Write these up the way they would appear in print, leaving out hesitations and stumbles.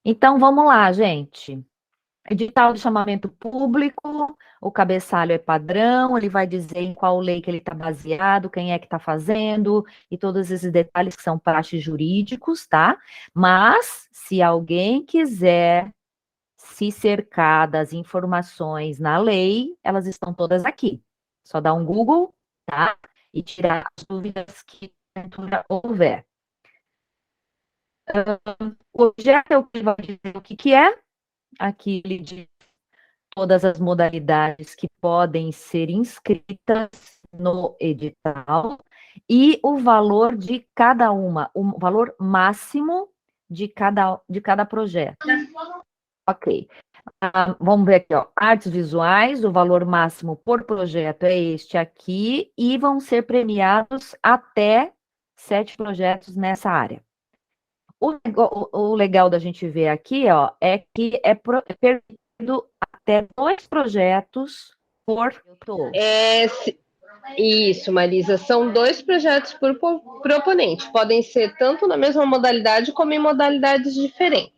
Então, vamos lá, gente. Edital de chamamento público, o cabeçalho é padrão, ele vai dizer em qual lei que ele está baseado, quem é que está fazendo, e todos esses detalhes que são praxes jurídicos, tá? Mas, se alguém quiser se cercar das informações na lei, elas estão todas aqui. Só dá um Google, tá? E tirar as dúvidas que porventura houver. O objeto é o que vai dizer o que que é. Aqui ele diz todas as modalidades que podem ser inscritas no edital e o valor de cada uma, o valor máximo de cada projeto. Ok. Vamos ver aqui, ó. Artes visuais, o valor máximo por projeto é este aqui, e vão ser premiados até 7 projetos nessa área. O legal da gente ver aqui, ó, é que é permitido até 2 projetos por Isso, Marisa, são 2 projetos por proponente. Podem ser tanto na mesma modalidade como em modalidades diferentes.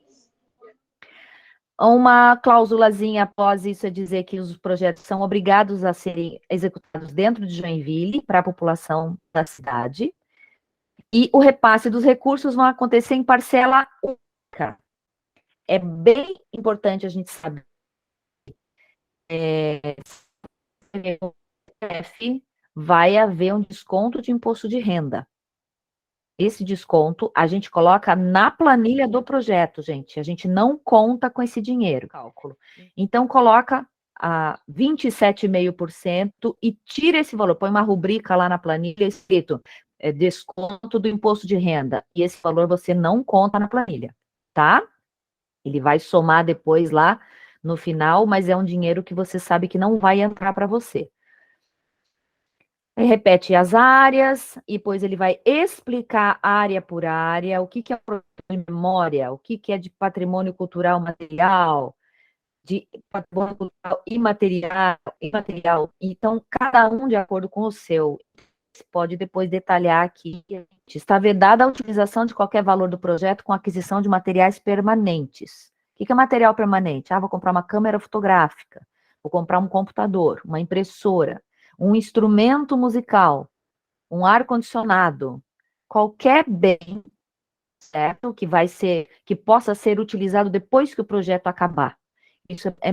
Uma cláusulazinha após isso é dizer que os projetos são obrigados a serem executados dentro de Joinville para a população da cidade. E o repasse dos recursos vão acontecer em parcela única. É bem importante a gente saber. Vai haver um desconto de imposto de renda. Esse desconto a gente coloca na planilha do projeto, gente. A gente não conta com esse dinheiro, cálculo. Então, coloca a 27,5% e tira esse valor. Põe uma rubrica lá na planilha escrito desconto do imposto de renda. E esse valor você não conta na planilha, tá? Ele vai somar depois lá no final, mas é um dinheiro que você sabe que não vai entrar para você. Ele repete as áreas, e depois ele vai explicar área por área, o que que é de memória, o que que é de patrimônio cultural material, de patrimônio cultural imaterial. Então, cada um de acordo com o seu. Você pode depois detalhar aqui. Está vedada a utilização de qualquer valor do projeto com aquisição de materiais permanentes. O que é material permanente? Vou comprar uma câmera fotográfica, vou comprar um computador, uma impressora, um instrumento musical, um ar-condicionado, qualquer bem, certo? Que possa ser utilizado depois que o projeto acabar. Isso é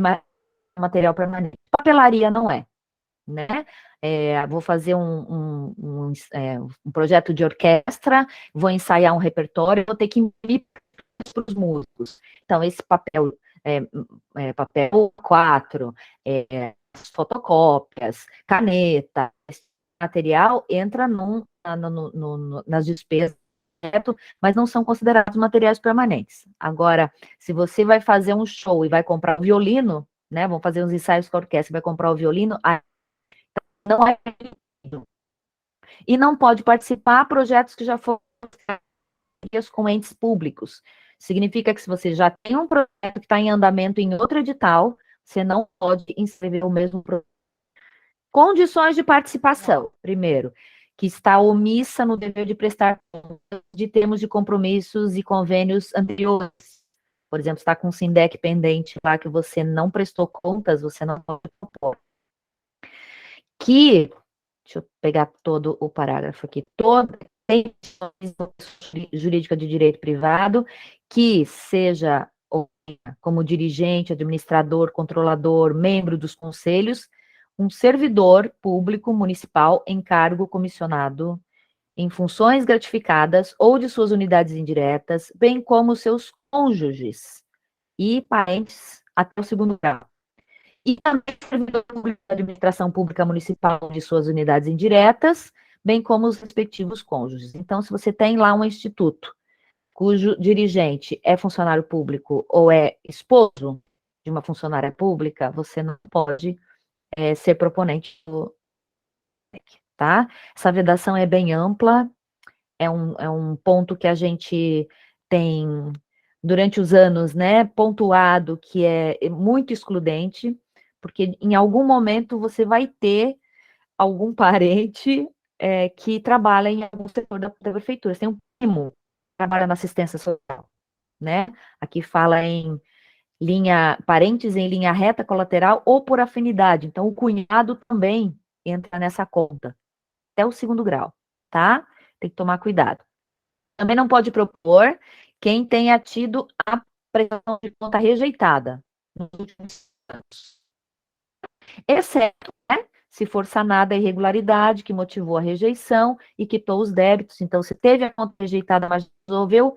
material permanente. Papelaria não é, né? Vou fazer um projeto de orquestra, vou ensaiar um repertório, vou ter que imprimir para os músicos. Então, esse papel 4, fotocópias, caneta, esse material entra nas despesas, certo? Mas não são considerados materiais permanentes. Agora, se você vai fazer um show e vai comprar um violino, né? Vamos fazer uns ensaios com a orquestra, vai comprar o violino, não é permitido. E não pode participar projetos que já foram com entes públicos. Significa que se você já tem um projeto que está em andamento em outro edital, você não pode inscrever o mesmo projeto. Condições de participação. Primeiro, que está omissa no dever de prestar contas de termos de compromissos e convênios anteriores. Por exemplo, está com um SINDEC pendente lá que você não prestou contas, você não pode propor. Deixa eu pegar todo o parágrafo aqui, toda jurídica de direito privado, que seja como dirigente, administrador, controlador, membro dos conselhos, um servidor público municipal em cargo comissionado em funções gratificadas ou de suas unidades indiretas, bem como seus cônjuges e parentes até o segundo grau. E também servidor público da administração pública municipal de suas unidades indiretas, bem como os respectivos cônjuges. Então, se você tem lá um instituto cujo dirigente é funcionário público ou é esposo de uma funcionária pública, você não pode ser proponente do MEC, tá? Essa vedação é bem ampla, é um ponto que a gente tem, durante os anos, né, pontuado que é muito excludente, porque em algum momento você vai ter algum parente que trabalha em algum setor da prefeitura. Você tem um primo que trabalha na assistência social. né? Aqui fala em parentes em linha reta colateral ou por afinidade. Então, o cunhado também entra nessa conta, até o segundo grau, tá? Tem que tomar cuidado. Também não pode propor quem tenha tido a prestação de conta rejeitada nos últimos anos, exceto, né, se for sanada a irregularidade que motivou a rejeição e quitou os débitos. Então, se teve a conta rejeitada, mas resolveu,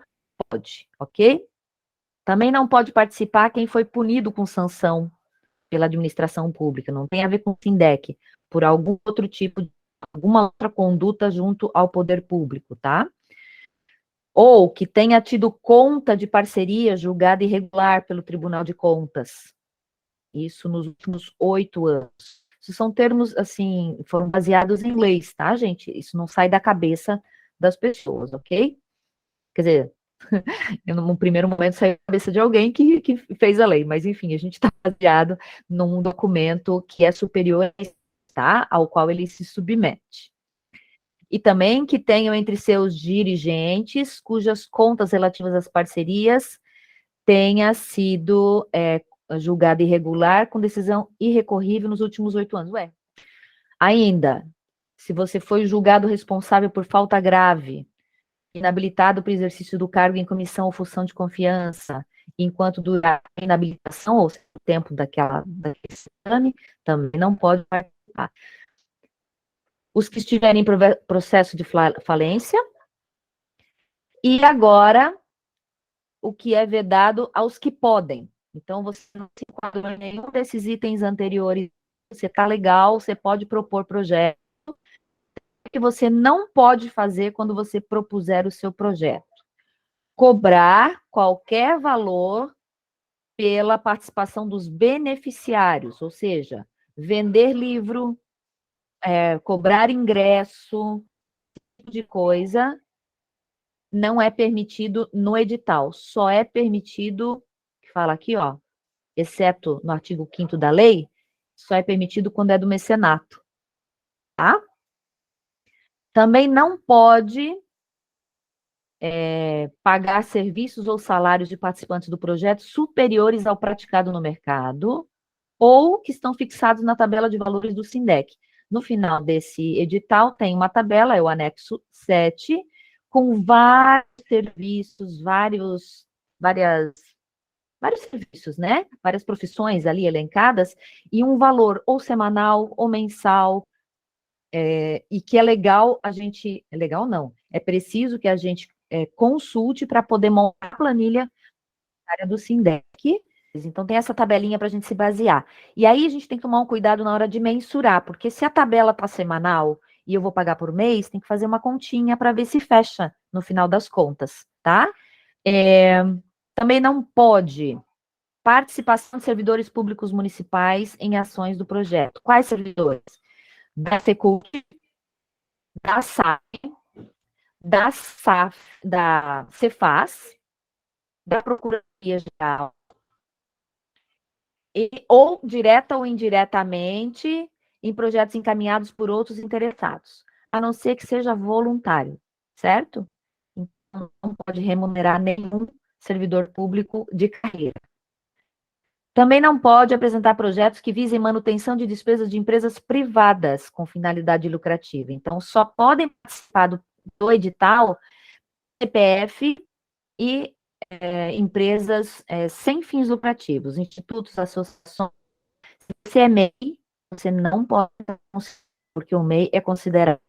pode, ok? Também não pode participar quem foi punido com sanção pela administração pública, não tem a ver com o SINDEC, por algum outro tipo de, alguma outra conduta junto ao poder público, tá? Ou que tenha tido conta de parceria julgada irregular pelo Tribunal de Contas. Isso nos últimos 8 anos. Isso são termos, assim, foram baseados em leis, tá, gente? Isso não sai da cabeça das pessoas, ok? Quer dizer, num primeiro momento saiu da cabeça de alguém que fez a lei, mas enfim, a gente está baseado num documento que é superior, tá, ao qual ele se submete. E também que tenham entre seus dirigentes cujas contas relativas às parcerias tenha sido julgada irregular com decisão irrecorrível nos últimos 8 anos. Ué, ainda, se você foi julgado responsável por falta grave, inabilitado para o exercício do cargo em comissão ou função de confiança, enquanto durar a inabilitação, ou seja, o tempo daquele exame, também não pode participar. Os que estiverem em processo de falência, e agora, o que é vedado aos que podem. Então, você não se enquadra em nenhum desses itens anteriores, você está legal, você pode propor projeto, que você não pode fazer quando você propuser o seu projeto. Cobrar qualquer valor pela participação dos beneficiários, ou seja, vender livro, cobrar ingresso, tipo de coisa, não é permitido no edital, só é permitido, que fala aqui, ó, exceto no artigo 5º da lei, só é permitido quando é do mecenato, tá? Também não pode pagar serviços ou salários de participantes do projeto superiores ao praticado no mercado ou que estão fixados na tabela de valores do SINDEC. No final desse edital tem uma tabela, é o anexo 7, com vários serviços, vários serviços, né? Várias profissões ali elencadas, e um valor ou semanal ou mensal, e que é legal a gente. É legal não, é preciso que a gente consulte para poder montar a planilha do SINDEC. Então, tem essa tabelinha para a gente se basear. E aí, a gente tem que tomar um cuidado na hora de mensurar, porque se a tabela está semanal e eu vou pagar por mês, tem que fazer uma continha para ver se fecha no final das contas, tá? Também não pode participação de servidores públicos municipais em ações do projeto. Quais servidores? Da Secult, da SAF, da Cefaz, da Procuradoria-Geral, ou direta ou indiretamente em projetos encaminhados por outros interessados, a não ser que seja voluntário, certo? Então, não pode remunerar nenhum servidor público de carreira. Também não pode apresentar projetos que visem manutenção de despesas de empresas privadas com finalidade lucrativa. Então, só podem participar do edital CPF e empresas sem fins lucrativos, institutos, associações. Se é MEI, você não pode, porque o MEI é considerado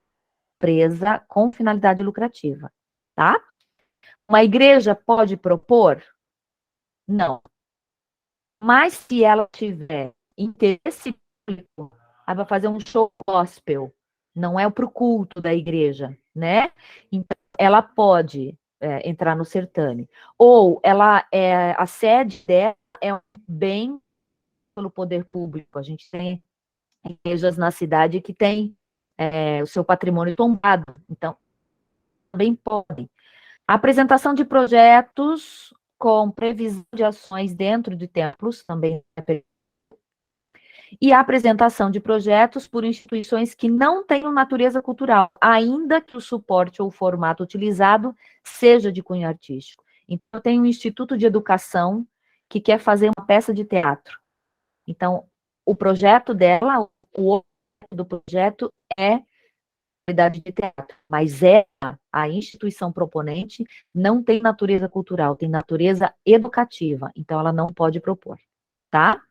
empresa com finalidade lucrativa, tá? Uma igreja pode propor? Não. Mas se ela tiver interesse público, ela vai fazer um show gospel, não é para o culto da igreja, né? Então, ela pode entrar no certame. Ou a sede dela é um bem pelo poder público. A gente tem igrejas na cidade que tem o seu patrimônio tombado, então também podem. A apresentação de projetos com previsão de ações dentro de templos também é permitido. E a apresentação de projetos por instituições que não tenham natureza cultural, ainda que o suporte ou o formato utilizado seja de cunho artístico. Então, eu tenho um instituto de educação que quer fazer uma peça de teatro. Então, o projeto dela, o objeto do projeto é qualidade de teatro, mas ela, a instituição proponente, não tem natureza cultural, tem natureza educativa, então ela não pode propor, tá?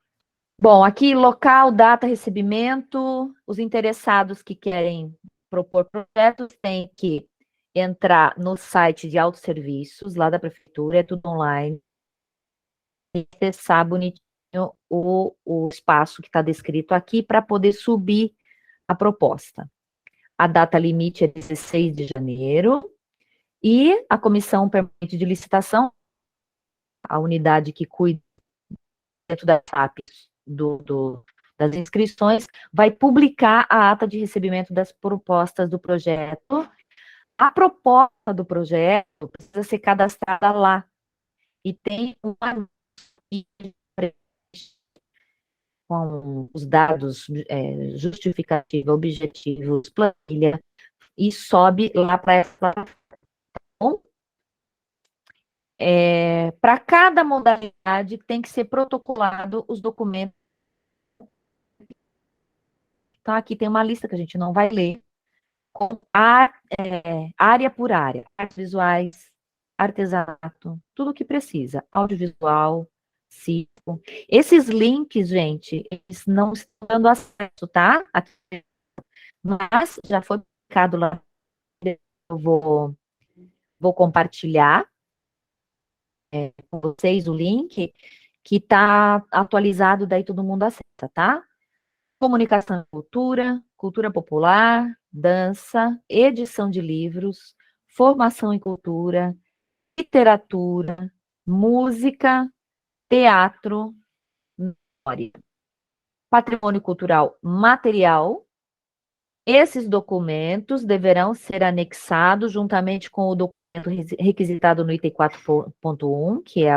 Bom, aqui local, data, recebimento, os interessados que querem propor projetos têm que entrar no site de autosserviços, lá da prefeitura, é tudo online, e acessar bonitinho o espaço que está descrito aqui para poder subir a proposta. A data limite é 16 de janeiro e a comissão permanente de licitação, a unidade que cuida dentro da SAP das inscrições, vai publicar a ata de recebimento das propostas do projeto. A proposta do projeto precisa ser cadastrada lá e tem uma com os dados justificativa, objetivos, planilha, e sobe lá para essa plataforma. Para cada modalidade tem que ser protocolado os documentos. Então, aqui tem uma lista que a gente não vai ler, com área por área, artes visuais, artesanato, tudo o que precisa, audiovisual, circo. Esses links, gente, eles não estão dando acesso, tá? Mas já foi publicado lá, eu vou compartilhar com vocês o link, que está atualizado, daí todo mundo acessa, tá? Comunicação e cultura, cultura popular, dança, edição de livros, formação em cultura, literatura, música, teatro, memória, patrimônio cultural material. Esses documentos deverão ser anexados juntamente com o documento requisitado no item 4.1, que é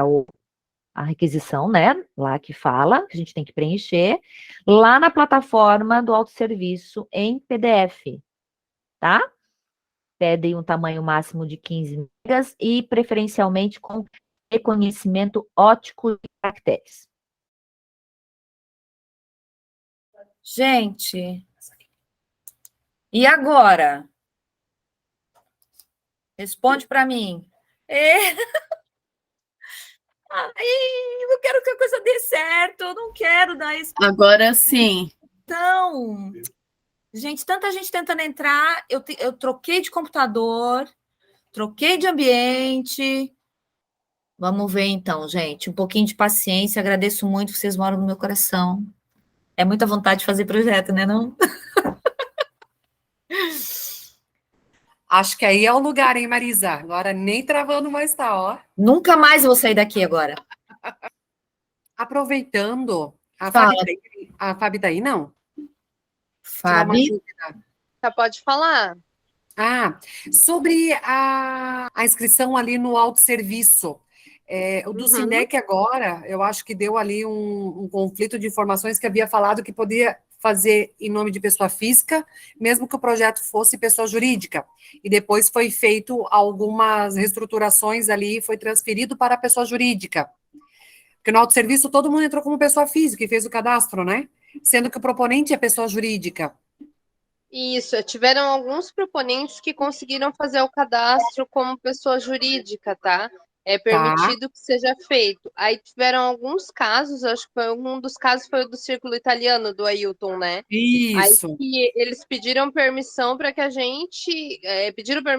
a requisição, né, lá que fala, que a gente tem que preencher, lá na plataforma do autosserviço em PDF, tá? Pedem um tamanho máximo de 15 megas e preferencialmente com reconhecimento óptico de caracteres. Gente, e agora? Responde para mim. Ai, eu quero que a coisa dê certo, eu não quero dar isso. Agora sim. Então, gente, tanta gente tentando entrar, eu troquei de computador, troquei de ambiente. Vamos ver então, gente, um pouquinho de paciência, agradeço muito, vocês moram no meu coração. É muita vontade de fazer projeto, né, não? Acho que aí é o lugar, hein, Marisa? Agora nem travando mais tá, ó. Nunca mais vou sair daqui agora. Aproveitando, a Fala. Fábio tá aí, não? Tirar uma Fábio, já pode falar. Sobre a inscrição ali no autosserviço. O do Sinec agora, eu acho que deu ali um conflito de informações que havia falado que podia fazer em nome de pessoa física, mesmo que o projeto fosse pessoa jurídica. E depois foi feito algumas reestruturações ali, foi transferido para a pessoa jurídica. Porque no autosserviço todo mundo entrou como pessoa física e fez o cadastro, né? Sendo que o proponente é pessoa jurídica. Isso, tiveram alguns proponentes que conseguiram fazer o cadastro como pessoa jurídica, tá? É permitido que seja feito. Aí tiveram alguns casos, acho que um dos casos foi o do Círculo Italiano, do Ailton, né? Isso. Aí que eles pediram permissão para que a gente,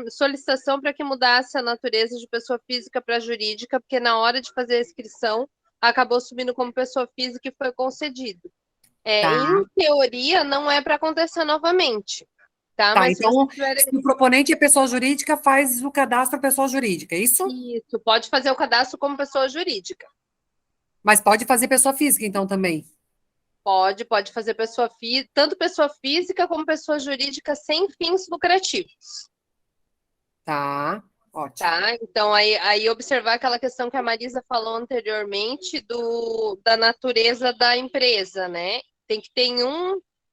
solicitação para que mudasse a natureza de pessoa física para jurídica, porque na hora de fazer a inscrição, acabou subindo como pessoa física e foi concedido. Em teoria, não é para acontecer novamente. Tá, mas então, se o proponente é pessoa jurídica, faz o cadastro pessoa jurídica, é isso? Isso, pode fazer o cadastro como pessoa jurídica. Mas pode fazer pessoa física, então, também? Pode fazer tanto pessoa física como pessoa jurídica sem fins lucrativos. Tá, ótimo. Tá, então aí observar aquela questão que a Marisa falou anteriormente da natureza da empresa, né? Tem que ter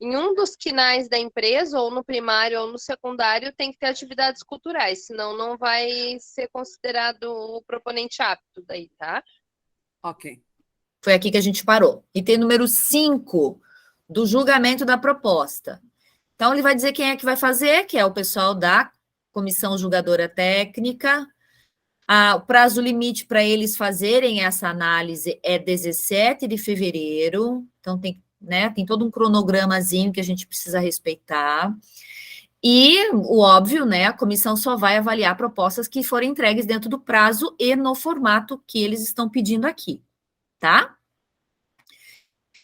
em um dos quinais da empresa, ou no primário ou no secundário, tem que ter atividades culturais, senão não vai ser considerado o proponente apto daí, tá? Ok. Foi aqui que a gente parou. Item número 5, do julgamento da proposta. Então, ele vai dizer quem é que vai fazer, que é o pessoal da comissão julgadora técnica. O prazo limite para eles fazerem essa análise é 17 de fevereiro. Então, tem, né, tem todo um cronogramazinho que a gente precisa respeitar. E o óbvio, né, a comissão só vai avaliar propostas que forem entregues dentro do prazo e no formato que eles estão pedindo aqui, tá?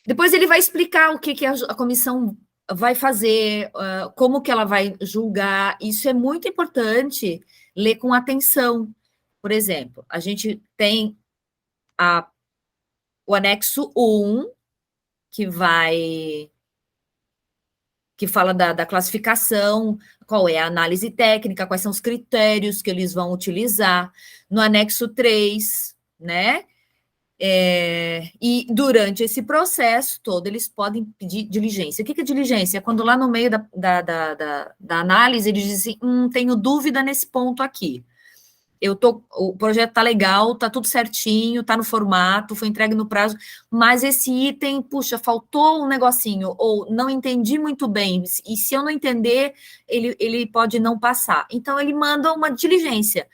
Depois ele vai explicar o que a comissão vai fazer, como que ela vai julgar. Isso é muito importante ler com atenção. Por exemplo, a gente tem o anexo 1, que fala da classificação, qual é a análise técnica, quais são os critérios que eles vão utilizar. No anexo 3, né? E durante esse processo todo, eles podem pedir diligência. O que é diligência? É quando lá no meio da análise eles dizem, tenho dúvida nesse ponto aqui. O projeto tá legal, tá tudo certinho, tá no formato, foi entregue no prazo, mas esse item, puxa, faltou um negocinho, ou não entendi muito bem, e se eu não entender, ele pode não passar. Então, ele manda uma diligência.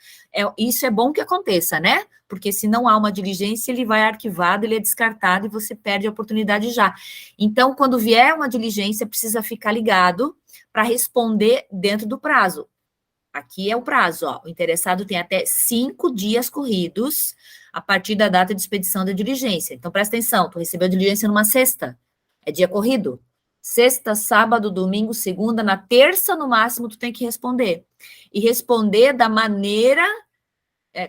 Isso é bom que aconteça, né? Porque se não há uma diligência, ele vai arquivado, ele é descartado e você perde a oportunidade já. Então, quando vier uma diligência, precisa ficar ligado para responder dentro do prazo. Aqui é o prazo, ó. O interessado tem até 5 dias corridos a partir da data de expedição da diligência. Então, presta atenção, tu recebeu a diligência numa sexta, é dia corrido. Sexta, sábado, domingo, segunda, na terça, no máximo, tu tem que responder. E responder da maneira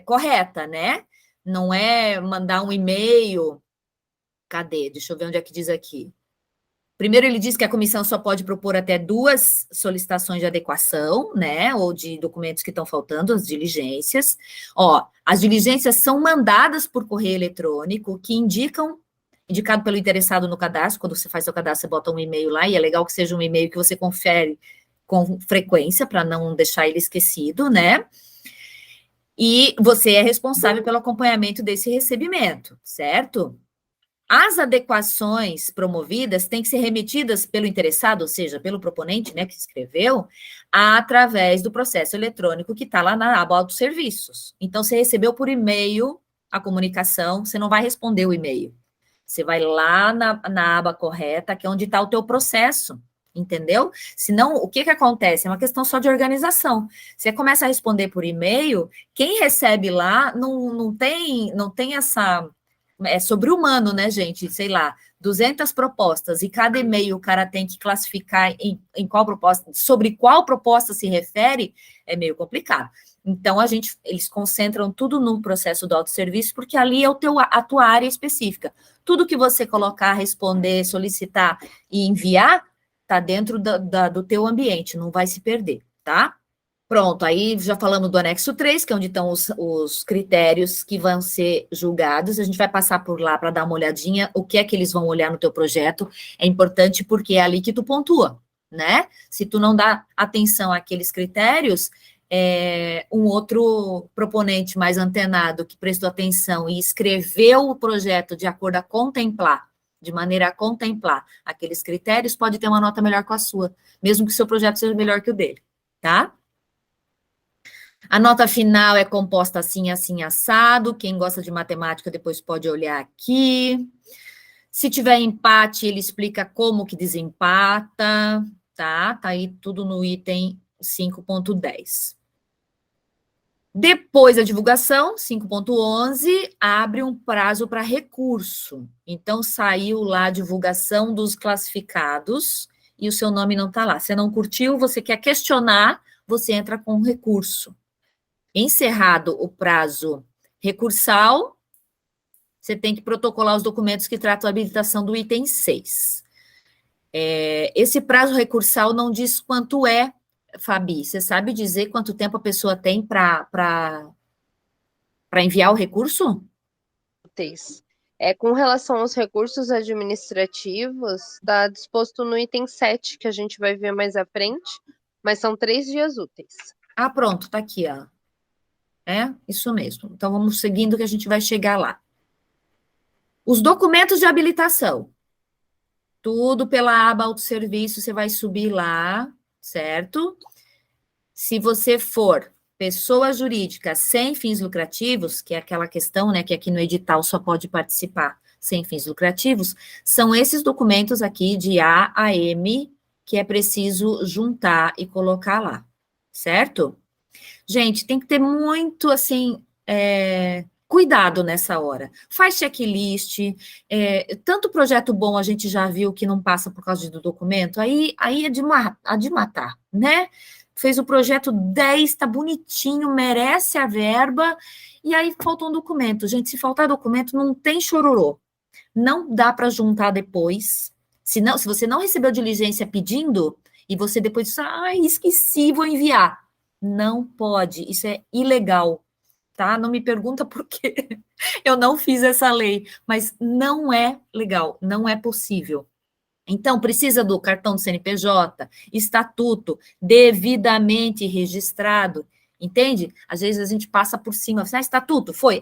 correta, né? Não é mandar um e-mail. Cadê? Deixa eu ver onde é que diz aqui. Primeiro, ele diz que a comissão só pode propor até 2 solicitações de adequação, né, ou de documentos que estão faltando, as diligências. Ó, as diligências são mandadas por correio eletrônico, que indicado pelo interessado no cadastro. Quando você faz seu cadastro, você bota um e-mail lá, e é legal que seja um e-mail que você confere com frequência, para não deixar ele esquecido, né? E você é responsável pelo acompanhamento desse recebimento, certo? As adequações promovidas têm que ser remetidas pelo interessado, ou seja, pelo proponente, né, que escreveu, através do processo eletrônico que está lá na aba autosserviços. Então, você recebeu por e-mail a comunicação, você não vai responder o e-mail. Você vai lá na aba correta, que é onde está o teu processo, entendeu? Senão, o que acontece? É uma questão só de organização. Você começa a responder por e-mail, quem recebe lá não tem essa... É sobre-humano, né, gente? Sei lá, 200 propostas, e cada e-mail o cara tem que classificar em qual proposta, sobre qual proposta se refere, é meio complicado. Então, eles concentram tudo no processo do autosserviço, porque ali é a tua área específica. Tudo que você colocar, responder, solicitar e enviar, está dentro do teu ambiente, não vai se perder, tá? Pronto, aí já falamos do anexo 3, que é onde estão os critérios que vão ser julgados. A gente vai passar por lá para dar uma olhadinha, o que é que eles vão olhar no teu projeto. É importante porque é ali que tu pontua, né? Se tu não dá atenção àqueles critérios, um outro proponente mais antenado que prestou atenção e escreveu o projeto de acordo a contemplar, de maneira a contemplar aqueles critérios, pode ter uma nota melhor que a sua, mesmo que o seu projeto seja melhor que o dele, tá? A nota final é composta assim, assim, assado. Quem gosta de matemática depois pode olhar aqui. Se tiver empate, ele explica como que desempata, tá? Tá aí tudo no item 5.10. Depois da divulgação, 5.11, abre um prazo para recurso. Então, saiu lá a divulgação dos classificados e o seu nome não está lá. Você não curtiu, você quer questionar, você entra com recurso. Encerrado o prazo recursal, você tem que protocolar os documentos que tratam a habilitação do item 6. Esse prazo recursal não diz quanto é, Fabi. Você sabe dizer quanto tempo a pessoa tem para enviar o recurso? Com relação aos recursos administrativos, está disposto no item 7, que a gente vai ver mais à frente, mas são 3 dias úteis. Ah, pronto, tá aqui, ó. É, isso mesmo. Então, vamos seguindo que a gente vai chegar lá. Os documentos de habilitação. Tudo pela aba autosserviço, você vai subir lá, certo? Se você for pessoa jurídica sem fins lucrativos, que é aquela questão, né, que aqui no edital só pode participar sem fins lucrativos, são esses documentos aqui de A a M que é preciso juntar e colocar lá, certo? Gente, tem que ter muito, assim, cuidado nessa hora. Faz checklist, tanto projeto bom a gente já viu que não passa por causa do documento, aí é de matar, né? Fez o projeto 10, tá bonitinho, merece a verba, e aí falta um documento. Gente, se faltar documento, não tem chororô. Não dá para juntar depois. Se você não recebeu diligência pedindo, e você depois diz, esqueci, vou enviar. Não pode, isso é ilegal, tá? Não me pergunta por quê. Eu não fiz essa lei, mas não é legal, não é possível. Então, precisa do cartão do CNPJ, estatuto devidamente registrado, entende? Às vezes a gente passa por cima, estatuto, foi?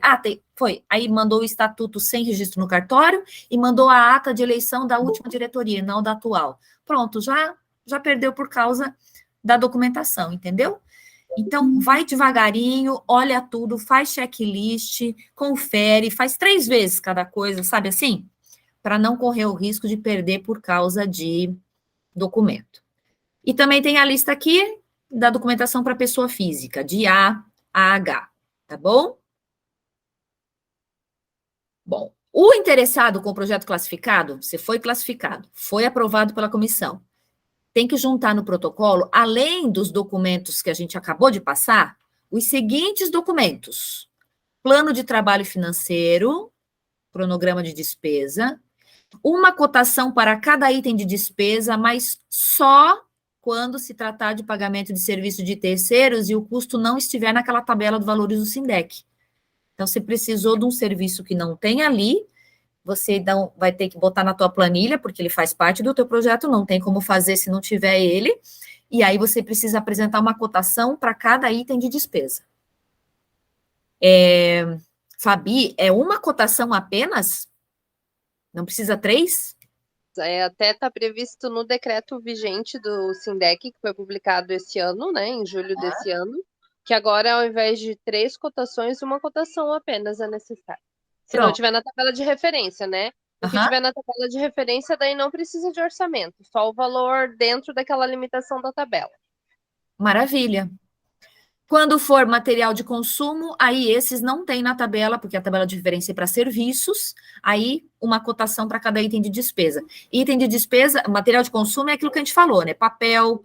Foi. Aí mandou o estatuto sem registro no cartório e mandou a ata de eleição da última diretoria, não da atual. Pronto, já perdeu por causa da documentação, entendeu? Então, vai devagarinho, olha tudo, faz checklist, confere, faz 3 vezes cada coisa, sabe assim? Para não correr o risco de perder por causa de documento. E também tem a lista aqui da documentação para pessoa física, de A a H, tá bom? Bom, o interessado com o projeto classificado, você foi classificado, foi aprovado pela comissão, tem que juntar no protocolo, além dos documentos que a gente acabou de passar, os seguintes documentos: plano de trabalho financeiro, cronograma de despesa, uma cotação para cada item de despesa, mas só quando se tratar de pagamento de serviço de terceiros e o custo não estiver naquela tabela de valores do SINDEC. Então, você precisou de um serviço que não tem ali, você vai ter que botar na tua planilha, porque ele faz parte do teu projeto, não tem como fazer se não tiver ele, e aí você precisa apresentar uma cotação para cada item de despesa. Fabi, é uma cotação apenas? Não precisa 3? Até está previsto no decreto vigente do SINDEC, que foi publicado esse ano, né, em julho desse ano, que agora, ao invés de 3 cotações, uma cotação apenas é necessária. Se não tiver na tabela de referência, né? O que tiver na tabela de referência, daí não precisa de orçamento, só o valor dentro daquela limitação da tabela. Maravilha. Quando for material de consumo, aí esses não tem na tabela, porque a tabela de referência é para serviços, aí uma cotação para cada item de despesa. Item de despesa, material de consumo é aquilo que a gente falou, né? Papel,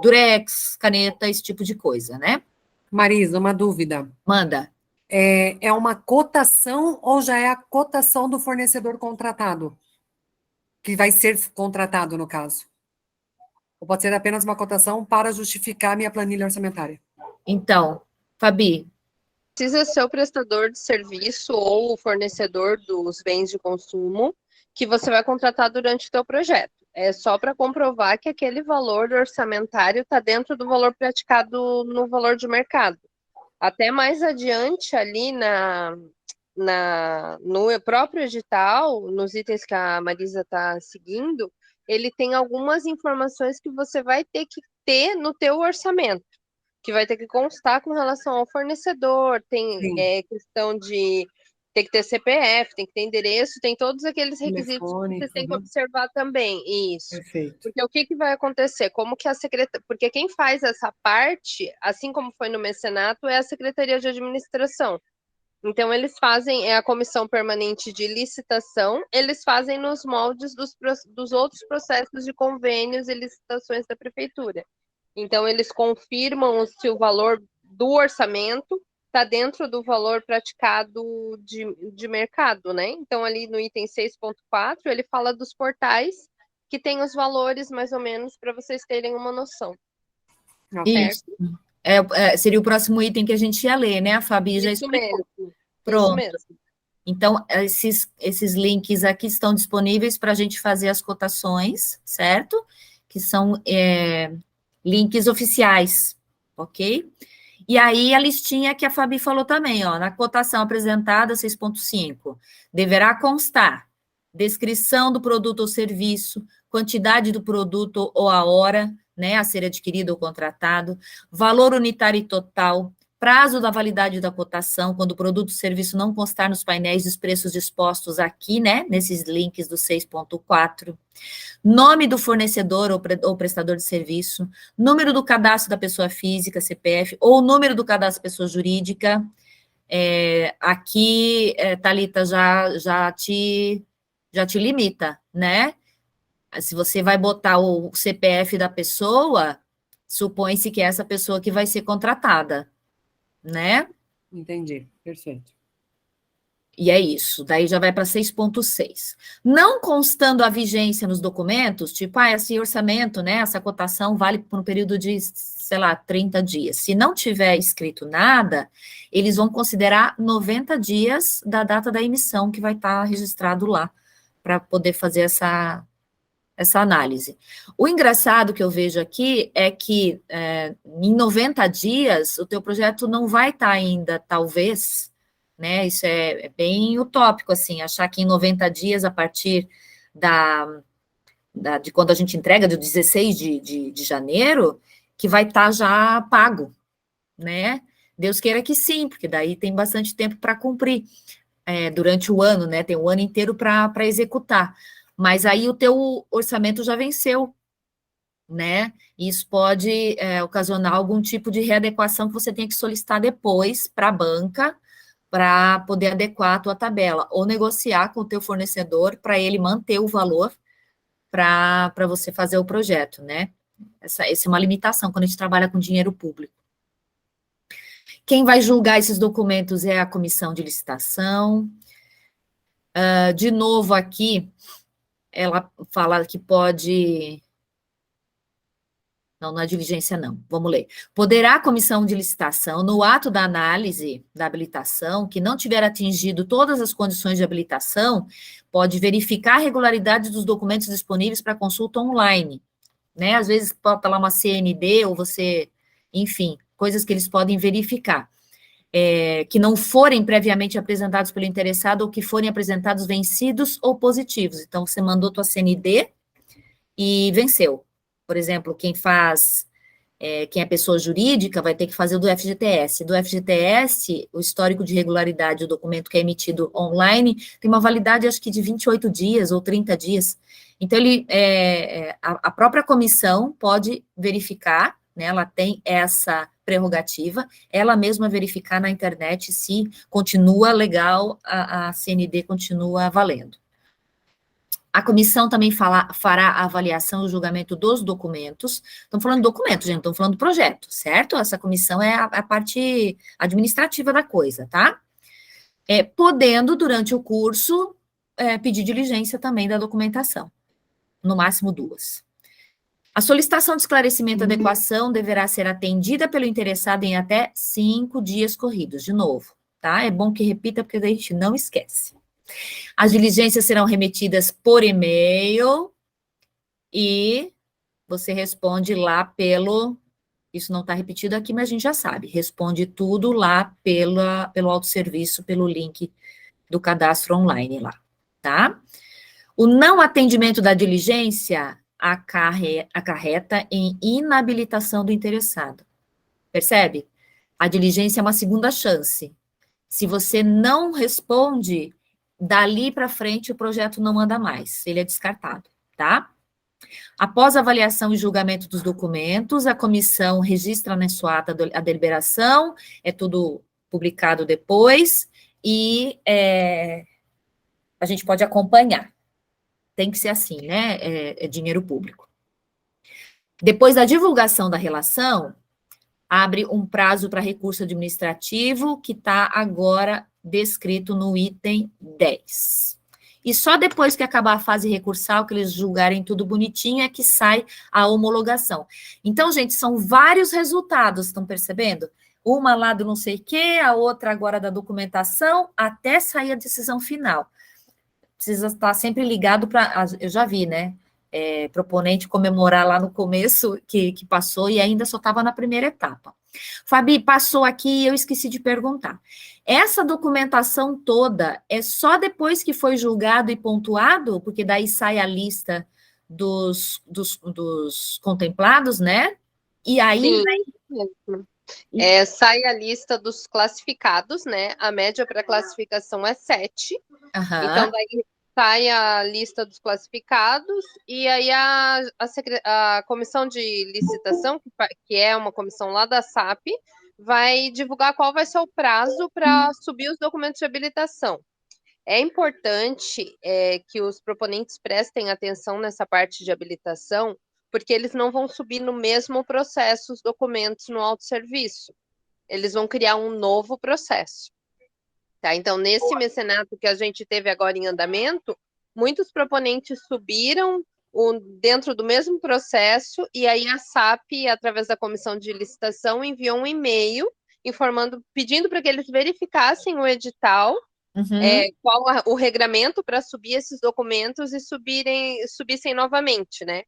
durex, caneta, esse tipo de coisa, né? Marisa, uma dúvida. Manda. É uma cotação ou já é a cotação do fornecedor contratado? Que vai ser contratado, no caso? Ou pode ser apenas uma cotação para justificar minha planilha orçamentária? Então, Fabi. Precisa ser o prestador de serviço ou o fornecedor dos bens de consumo que você vai contratar durante o teu projeto. É só para comprovar que aquele valor orçamentário está dentro do valor praticado no valor de mercado. Até mais adiante ali no próprio edital, nos itens que a Marisa está seguindo, ele tem algumas informações que você vai ter que ter no teu orçamento, que vai ter que constar com relação ao fornecedor, tem questão de tem que ter CPF, tem que ter endereço, tem todos aqueles requisitos que você tem que observar também. Isso. Perfeito. Porque o que vai acontecer? Como que a secretaria. Porque quem faz essa parte, assim como foi no mecenato, é a Secretaria de Administração. Então, eles fazem, a comissão permanente de licitação, eles fazem nos moldes dos outros processos de convênios e licitações da prefeitura. Então, eles confirmam se o valor do orçamento está dentro do valor praticado de mercado, né? Então, ali no item 6.4, ele fala dos portais que tem os valores, mais ou menos, para vocês terem uma noção. Isso. Seria o próximo item que a gente ia ler, né, a Fabi? Isso mesmo. Pronto. Isso mesmo. Então, esses links aqui estão disponíveis para a gente fazer as cotações, certo? Que são links oficiais, ok? E aí, a listinha que a Fabi falou também, ó, na cotação apresentada, 6.5, deverá constar descrição do produto ou serviço, quantidade do produto ou a hora, né, a ser adquirido ou contratado, valor unitário e total, prazo da validade da cotação, quando o produto ou serviço não constar nos painéis dos preços dispostos aqui, né, nesses links do 6.4, nome do fornecedor ou prestador de serviço, número do cadastro da pessoa física, CPF, ou número do cadastro da pessoa jurídica. Aqui, Thalita, já te limita, né? Se você vai botar o CPF da pessoa, supõe-se que é essa pessoa que vai ser contratada, né? Entendi, perfeito. E é isso, daí já vai para 6.6. Não constando a vigência nos documentos, tipo, esse orçamento, né, essa cotação vale por um período de, sei lá, 30 dias. Se não tiver escrito nada, eles vão considerar 90 dias da data da emissão que vai estar registrado lá, para poder fazer essa análise. O engraçado que eu vejo aqui é que em 90 dias o teu projeto não vai estar ainda, talvez, né, isso é bem utópico, assim, achar que em 90 dias, a partir de quando a gente entrega, de 16 de janeiro, que vai estar já pago, né? Deus queira que sim, porque daí tem bastante tempo para cumprir durante o ano, né? Tem um ano inteiro para executar. Mas aí o teu orçamento já venceu, né? Isso pode ocasionar algum tipo de readequação que você tenha que solicitar depois para a banca, para poder adequar a tua tabela, ou negociar com o teu fornecedor para ele manter o valor para você fazer o projeto, né? Essa é uma limitação quando a gente trabalha com dinheiro público. Quem vai julgar esses documentos é a comissão de licitação. De novo aqui, ela fala que pode... Não é diligência, não. Vamos ler. Poderá a comissão de licitação, no ato da análise da habilitação, que não tiver atingido todas as condições de habilitação, pode verificar a regularidade dos documentos disponíveis para consulta online, né? Às vezes bota lá uma CND, ou você... Enfim, coisas que eles podem verificar. Que não forem previamente apresentados pelo interessado, ou que forem apresentados vencidos ou positivos. Então, você mandou tua CND e venceu. Por exemplo, quem é pessoa jurídica, vai ter que fazer o do FGTS. Do FGTS, o histórico de regularidade, o documento que é emitido online, tem uma validade, acho que de 28 dias ou 30 dias. Então, a própria comissão pode verificar, né, ela tem essa prerrogativa, ela mesma verificar na internet se continua legal, a CND continua valendo. A comissão também fará a avaliação e o julgamento dos documentos. Estamos falando de documento, gente, estamos falando do projeto, certo? Essa comissão é a parte administrativa da coisa, tá? Podendo, durante o curso, pedir diligência também da documentação. No máximo 2. A solicitação de esclarecimento e adequação deverá ser atendida pelo interessado em até 5 dias corridos. De novo, tá? É bom que repita, porque daí a gente não esquece. As diligências serão remetidas por e-mail e você responde lá pelo... Isso não está repetido aqui, mas a gente já sabe. Responde tudo lá pelo autosserviço, pelo link do cadastro online lá, tá? O não atendimento da diligência acarreta em inabilitação do interessado. Percebe? A diligência é uma segunda chance. Se você não responde... Dali para frente, o projeto não anda mais, ele é descartado, tá? Após a avaliação e julgamento dos documentos, a comissão registra na sua ata a deliberação, é tudo publicado depois, e a gente pode acompanhar. Tem que ser assim, né? É dinheiro público. Depois da divulgação da relação, abre um prazo para recurso administrativo, que está agora descrito no item 10. E só depois que acabar a fase recursal, que eles julgarem tudo bonitinho, é que sai a homologação. Então, gente, são vários resultados, estão percebendo? uma lá do não sei o quê, a outra agora da documentação, até sair a decisão final. Precisa estar sempre ligado para... Eu já vi, né? Proponente comemorar lá no começo que passou e ainda só estava na primeira etapa. Fabi, passou aqui e eu esqueci de perguntar. Essa documentação toda é só depois que foi julgado e pontuado? Porque daí sai a lista dos contemplados, né? E aí... Sim, mesmo. Sai a lista dos classificados, né? A média para classificação é 7. Então, daí sai a lista dos classificados, e aí a comissão de licitação, que é uma comissão lá da SAP, vai divulgar qual vai ser o prazo para subir os documentos de habilitação. É importante que os proponentes prestem atenção nessa parte de habilitação, porque eles não vão subir no mesmo processo os documentos no autosserviço. Eles vão criar um novo processo. Tá? Então, nesse mecenato que a gente teve agora em andamento, muitos proponentes subiram dentro do mesmo processo, e aí a SAP, através da comissão de licitação, enviou um e-mail pedindo para que eles verificassem o edital, qual o regramento para subir esses documentos e subissem novamente, né?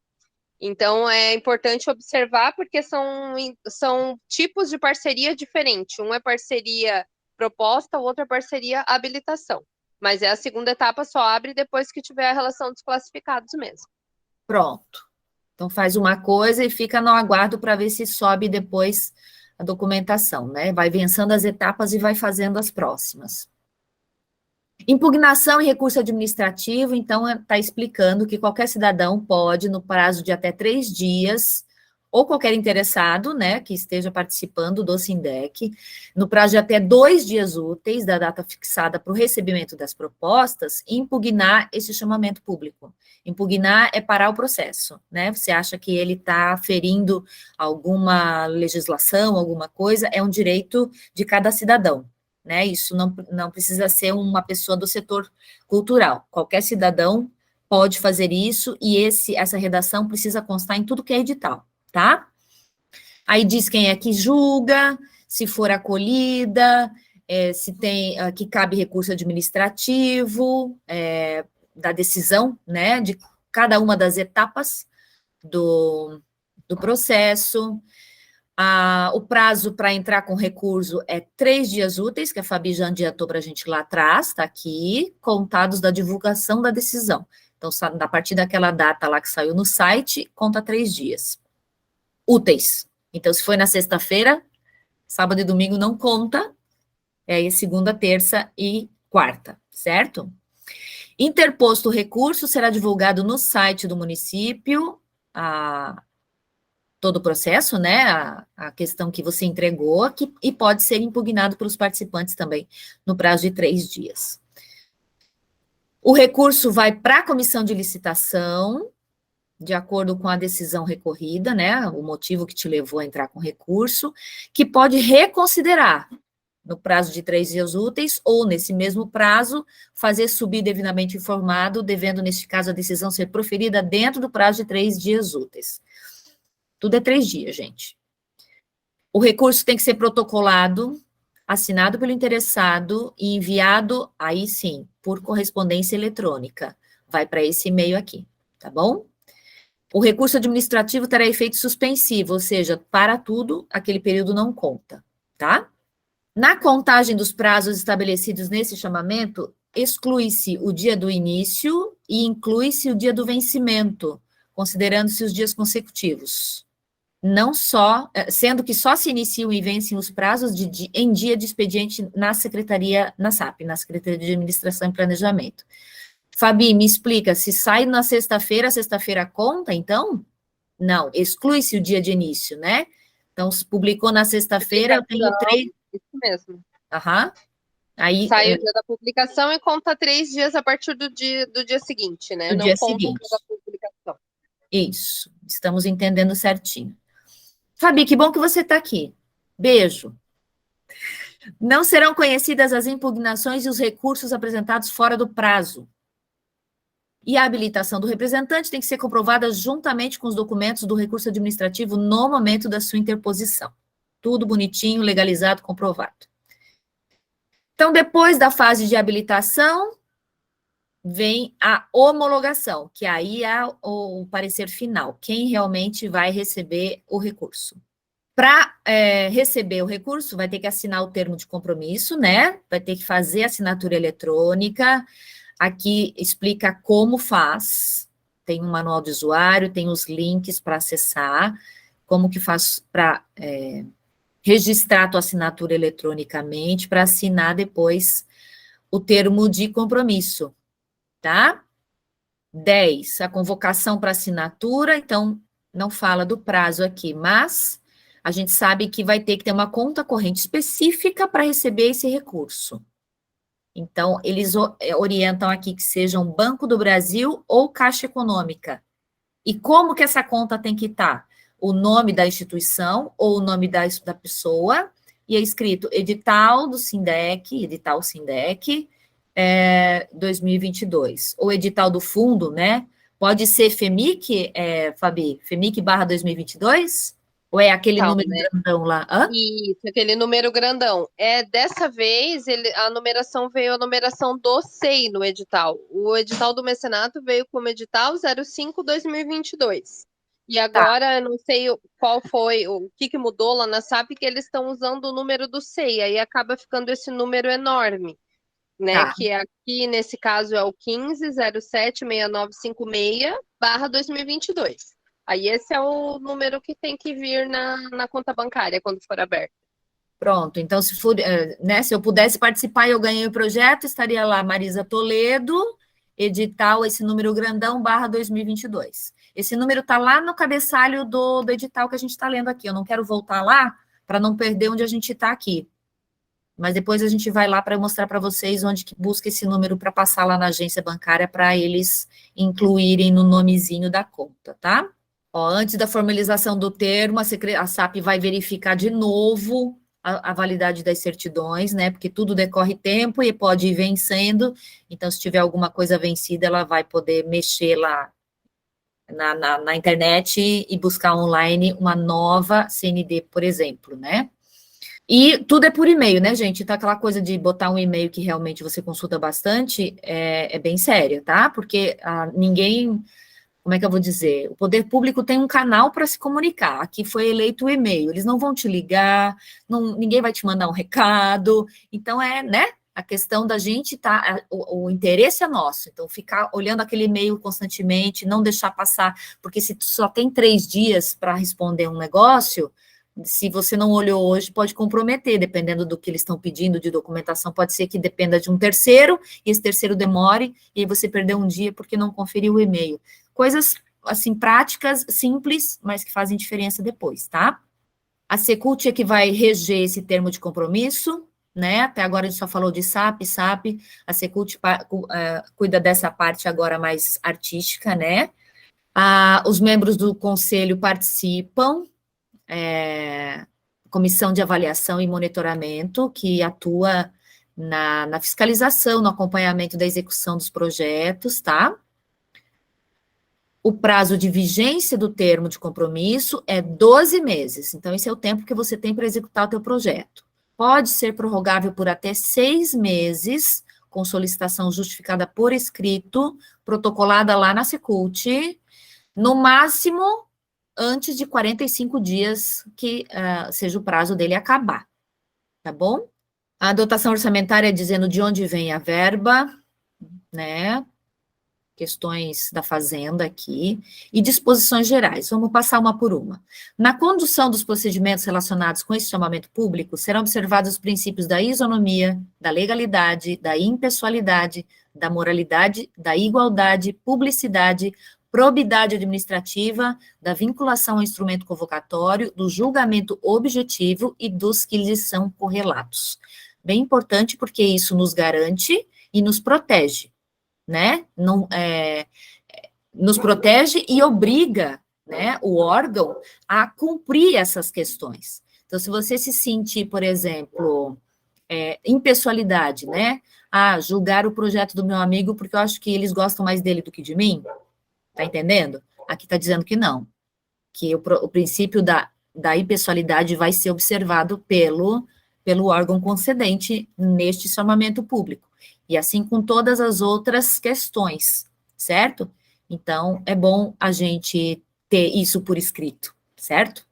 Então, é importante observar, porque são tipos de parceria diferentes. Um é parceria proposta, o outro é parceria habilitação. Mas a segunda etapa só abre depois que tiver a relação dos classificados mesmo. Pronto. Então, faz uma coisa e fica no aguardo para ver se sobe depois a documentação, né? Vai vencendo as etapas e vai fazendo as próximas. Impugnação e recurso administrativo, então, está explicando que qualquer cidadão pode, no prazo de até 3 dias, ou qualquer interessado, né, que esteja participando do SINDEC, no prazo de até 2 dias úteis da data fixada para o recebimento das propostas, impugnar esse chamamento público. Impugnar é parar o processo, né? Você acha que ele está ferindo alguma legislação, alguma coisa, é um direito de cada cidadão. Né, isso não precisa ser uma pessoa do setor cultural. Qualquer cidadão pode fazer isso, e essa redação precisa constar em tudo que é edital, tá? Aí diz quem é que julga, se for acolhida, se tem que cabe recurso administrativo, da decisão, né, de cada uma das etapas do processo. O prazo para entrar com recurso é 3 dias úteis, que a Fabi já adiantou para a gente lá atrás, está aqui, contados da divulgação da decisão. Então, a partir daquela data lá que saiu no site, conta 3 dias úteis. Então, se foi na sexta-feira, sábado e domingo não conta, aí segunda, terça e quarta, certo? Interposto o recurso, será divulgado no site do município, todo o processo, né, a questão que você entregou, e pode ser impugnado pelos participantes também, no prazo de 3 dias. O recurso vai para a comissão de licitação, de acordo com a decisão recorrida, né, o motivo que te levou a entrar com recurso, que pode reconsiderar, no prazo de 3 dias úteis, ou nesse mesmo prazo, fazer subir devidamente informado, devendo, neste caso, a decisão ser proferida dentro do prazo de 3 dias úteis. Tudo é 3 dias, gente. O recurso tem que ser protocolado, assinado pelo interessado e enviado, aí sim, por correspondência eletrônica. Vai para esse e-mail aqui, tá bom? O recurso administrativo terá efeito suspensivo, ou seja, para tudo, aquele período não conta, tá? Na contagem dos prazos estabelecidos nesse chamamento, exclui-se o dia do início e inclui-se o dia do vencimento, considerando-se os dias consecutivos. Não só, sendo que só se iniciam e vencem os prazos em dia de expediente na Secretaria, na SAP, na Secretaria de Administração e Planejamento. Fabi, me explica, se sai na sexta-feira, a sexta-feira conta, então? Não, exclui-se o dia de início, né? Então, se publicou na sexta-feira, eu tenho 3... Isso mesmo. Aham. Aí, sai o dia da publicação e conta 3 dias a partir do dia seguinte, né? Do não dia conta seguinte. o dia da publicação. Isso, estamos entendendo certinho. Fabi, que bom que você está aqui. Beijo. Não serão conhecidas as impugnações e os recursos apresentados fora do prazo. E a habilitação do representante tem que ser comprovada juntamente com os documentos do recurso administrativo no momento da sua interposição. Tudo bonitinho, legalizado, comprovado. Então, depois da fase de habilitação, vem a homologação, que aí é o parecer final, quem realmente vai receber o recurso. Para receber o recurso, vai ter que assinar o termo de compromisso, né? Vai ter que fazer a assinatura eletrônica. Aqui explica como faz. Tem um manual de usuário, tem os links para acessar, como que faz para registrar a tua assinatura eletronicamente, para assinar depois o termo de compromisso, tá? 10, a convocação para assinatura, então, não fala do prazo aqui, mas a gente sabe que vai ter que ter uma conta corrente específica para receber esse recurso. Então, eles orientam aqui que seja um Banco do Brasil ou Caixa Econômica. E como que essa conta tem que estar? O nome da instituição ou o nome da pessoa, e é escrito edital do SINDEC, edital SINDEC, 2022. Ou edital do fundo, né? Pode ser FEMIC, Fabi? FEMIC/2022? Ou é aquele Calma, número né? grandão lá? Hã? Isso, aquele número grandão. Dessa vez, a numeração veio a numeração do SEI no edital. O edital do mecenato veio como edital 05/2022. E agora, eu não sei qual foi, o que mudou lá na SAP, que eles estão usando o número do SEI, aí acaba ficando esse número enorme, né? Tá. Que aqui, nesse caso, é o 15076956/2022. Aí esse é o número que tem que vir na conta bancária quando for aberto. Pronto, então se for, né, se eu pudesse participar e eu ganhei o projeto, estaria lá Marisa Toledo, edital, esse número grandão, /2022. Esse número está lá no cabeçalho do edital que a gente está lendo aqui. Eu não quero voltar lá para não perder onde a gente está aqui. Mas depois a gente vai lá para mostrar para vocês onde que busca esse número para passar lá na agência bancária para eles incluírem no nomezinho da conta, tá? Ó, antes da formalização do termo, a SAP vai verificar de novo a validade das certidões, né? Porque tudo decorre tempo e pode ir vencendo. Então, se tiver alguma coisa vencida, ela vai poder mexer lá na internet e buscar online uma nova CND, por exemplo, né? E tudo é por e-mail, né, gente? Então, aquela coisa de botar um e-mail que realmente você consulta bastante é bem séria, tá? Porque ninguém... Como é que eu vou dizer? O poder público tem um canal para se comunicar. Aqui foi eleito o e-mail. Eles não vão te ligar, ninguém vai te mandar um recado. Então, né? A questão da gente tá. O interesse é nosso. Então, ficar olhando aquele e-mail constantemente, não deixar passar, porque se tu só tem 3 dias para responder um negócio, se você não olhou hoje, pode comprometer, dependendo do que eles estão pedindo de documentação, pode ser que dependa de um terceiro, e esse terceiro demore, e aí você perdeu um dia porque não conferiu o e-mail. Coisas, assim, práticas, simples, mas que fazem diferença depois, tá? A Secult é que vai reger esse termo de compromisso, né? Até agora a gente só falou de SAP, a Secult cuida dessa parte agora mais artística, né? Os membros do conselho participam, comissão de avaliação e monitoramento, que atua na fiscalização, no acompanhamento da execução dos projetos, tá? O prazo de vigência do termo de compromisso é 12 meses. Então, esse é o tempo que você tem para executar o teu projeto. Pode ser prorrogável por até 6 meses, com solicitação justificada por escrito, protocolada lá na Secult, no máximo, antes de 45 dias, que seja o prazo dele acabar. Tá bom? A dotação orçamentária é dizendo de onde vem a verba, né? Questões da Fazenda aqui, e disposições gerais. Vamos passar uma por uma. Na condução dos procedimentos relacionados com esse chamamento público, serão observados os princípios da isonomia, da legalidade, da impessoalidade, da moralidade, da igualdade, publicidade, probidade administrativa, da vinculação ao instrumento convocatório, do julgamento objetivo e dos que lhes são correlatos. Bem importante, porque isso nos garante e nos protege, né? Nos protege e obriga, né, o órgão a cumprir essas questões. Então, se você se sentir, por exemplo, impessoalidade, né? Julgar o projeto do meu amigo porque eu acho que eles gostam mais dele do que de mim, tá entendendo? Aqui tá dizendo que não, que o princípio da da impessoalidade vai ser observado pelo órgão concedente neste chamamento público. E assim com todas as outras questões, certo? Então, é bom a gente ter isso por escrito, certo?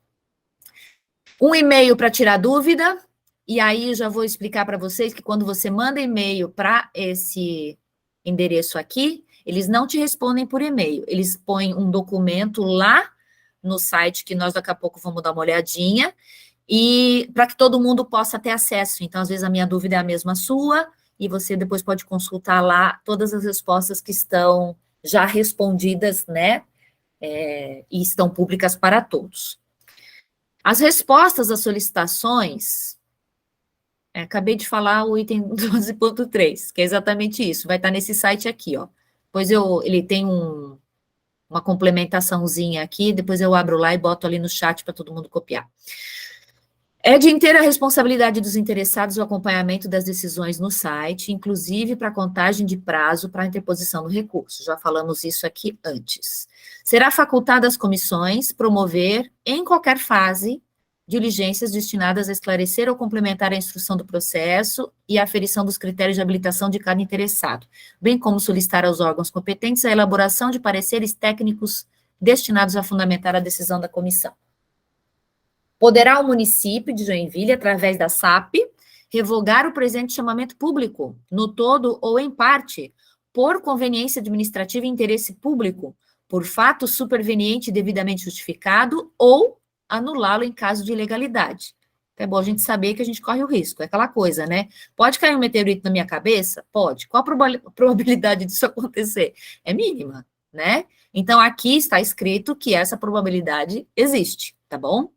Um e-mail para tirar dúvida, e aí eu já vou explicar para vocês que quando você manda e-mail para esse endereço aqui, eles não te respondem por e-mail, eles põem um documento lá no site, que nós daqui a pouco vamos dar uma olhadinha, e para que todo mundo possa ter acesso. Então, às vezes, a minha dúvida é a mesma sua, e você depois pode consultar lá todas as respostas que estão já respondidas, né, e estão públicas para todos. As respostas às solicitações, acabei de falar o item 12.3, que é exatamente isso, vai estar nesse site aqui, ó. Depois ele tem uma complementaçãozinha aqui, depois eu abro lá e boto ali no chat para todo mundo copiar. É de inteira responsabilidade dos interessados o acompanhamento das decisões no site, inclusive para contagem de prazo para a interposição do recurso. Já falamos isso aqui antes. Será facultado às comissões promover, em qualquer fase, diligências destinadas a esclarecer ou complementar a instrução do processo e a aferição dos critérios de habilitação de cada interessado, bem como solicitar aos órgãos competentes a elaboração de pareceres técnicos destinados a fundamentar a decisão da comissão. Poderá o município de Joinville, através da SAP, revogar o presente chamamento público, no todo ou em parte, por conveniência administrativa e interesse público, por fato superveniente e devidamente justificado, ou anulá-lo em caso de ilegalidade. É bom a gente saber que a gente corre o risco, é aquela coisa, né? Pode cair um meteorito na minha cabeça? Pode. Qual a probabilidade disso acontecer? É mínima, né? Então, aqui está escrito que essa probabilidade existe, tá bom?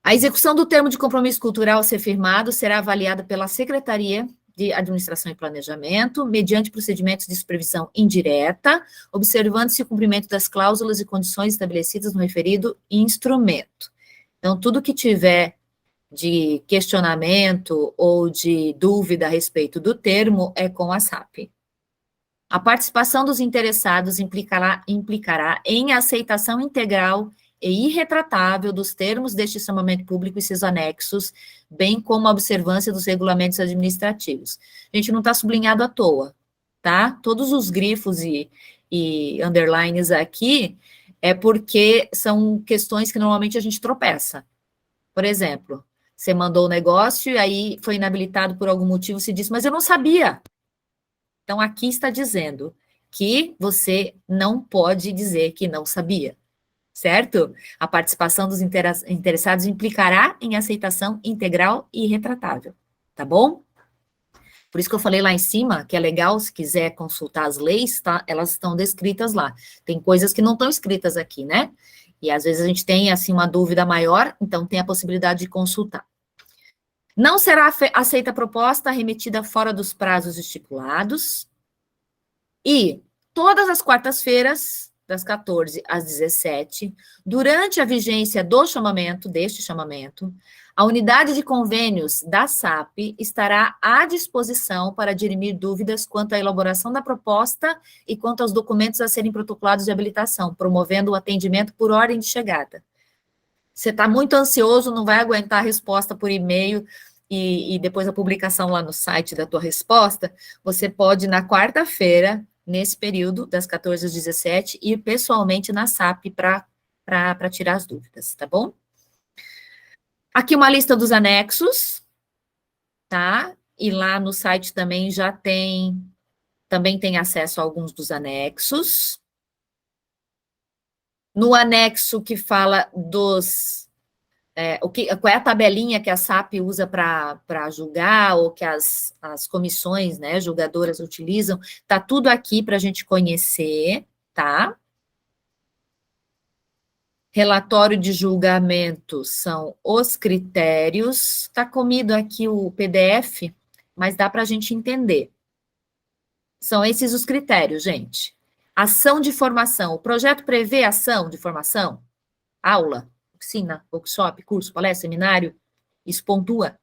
A execução do termo de compromisso cultural a ser firmado será avaliada pela Secretaria de Administração e Planejamento, mediante procedimentos de supervisão indireta, observando-se o cumprimento das cláusulas e condições estabelecidas no referido instrumento. Então, tudo que tiver de questionamento ou de dúvida a respeito do termo é com a SAP. A participação dos interessados implicará em aceitação integral e irretratável dos termos deste chamamento público e seus anexos, bem como a observância dos regulamentos administrativos. A gente não está sublinhado à toa, tá? Todos os grifos e underlines aqui é porque são questões que normalmente a gente tropeça. Por exemplo, você mandou o negócio e aí foi inabilitado por algum motivo, se disse, mas eu não sabia. Então, aqui está dizendo que você não pode dizer que não sabia. Certo? A participação dos interessados implicará em aceitação integral e irretratável, tá bom? Por isso que eu falei lá em cima, que é legal, se quiser consultar as leis, tá? Elas estão descritas lá. Tem coisas que não estão escritas aqui, né? E às vezes a gente tem, assim, uma dúvida maior, então tem a possibilidade de consultar. Não será aceita a proposta remetida fora dos prazos estipulados e todas as quartas-feiras, das 14 às 17, durante a vigência deste chamamento, a unidade de convênios da SAP estará à disposição para dirimir dúvidas quanto à elaboração da proposta e quanto aos documentos a serem protocolados de habilitação, promovendo o atendimento por ordem de chegada. Você está muito ansioso, não vai aguentar a resposta por e-mail e depois a publicação lá no site da tua resposta, você pode, na quarta-feira, nesse período, das 14 às 17, ir pessoalmente na SAP para tirar as dúvidas, tá bom? Aqui uma lista dos anexos, tá? E lá no site também também tem acesso a alguns dos anexos. No anexo que fala qual é a tabelinha que a SAP usa para julgar, ou que as comissões, né, julgadoras utilizam, tá tudo aqui para a gente conhecer, tá? Relatório de julgamento são os critérios, tá comido aqui o PDF, mas dá para a gente entender. São esses os critérios, gente. Ação de formação, o projeto prevê ação de formação? Aula? Oficina, workshop, curso, palestra, seminário, isso pontua,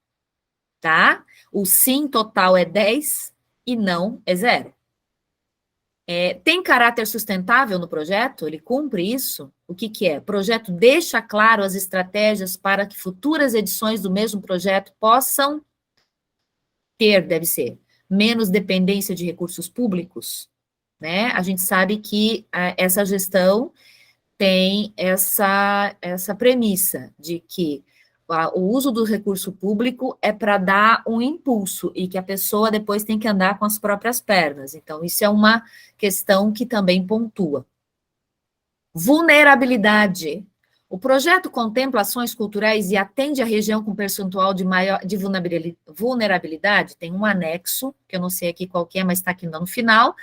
tá? O sim total é 10 e não é 0. Tem caráter sustentável no projeto? Ele cumpre isso? O que que é? O projeto deixa claro as estratégias para que futuras edições do mesmo projeto possam ter, deve ser, menos dependência de recursos públicos, né? A gente sabe que essa gestão tem essa premissa de que o uso do recurso público é para dar um impulso e que a pessoa depois tem que andar com as próprias pernas. Então, isso é uma questão que também pontua. Vulnerabilidade. O projeto contempla ações culturais e atende a região com percentual de vulnerabilidade. Tem um anexo, que eu não sei aqui qual que é, mas está aqui no final,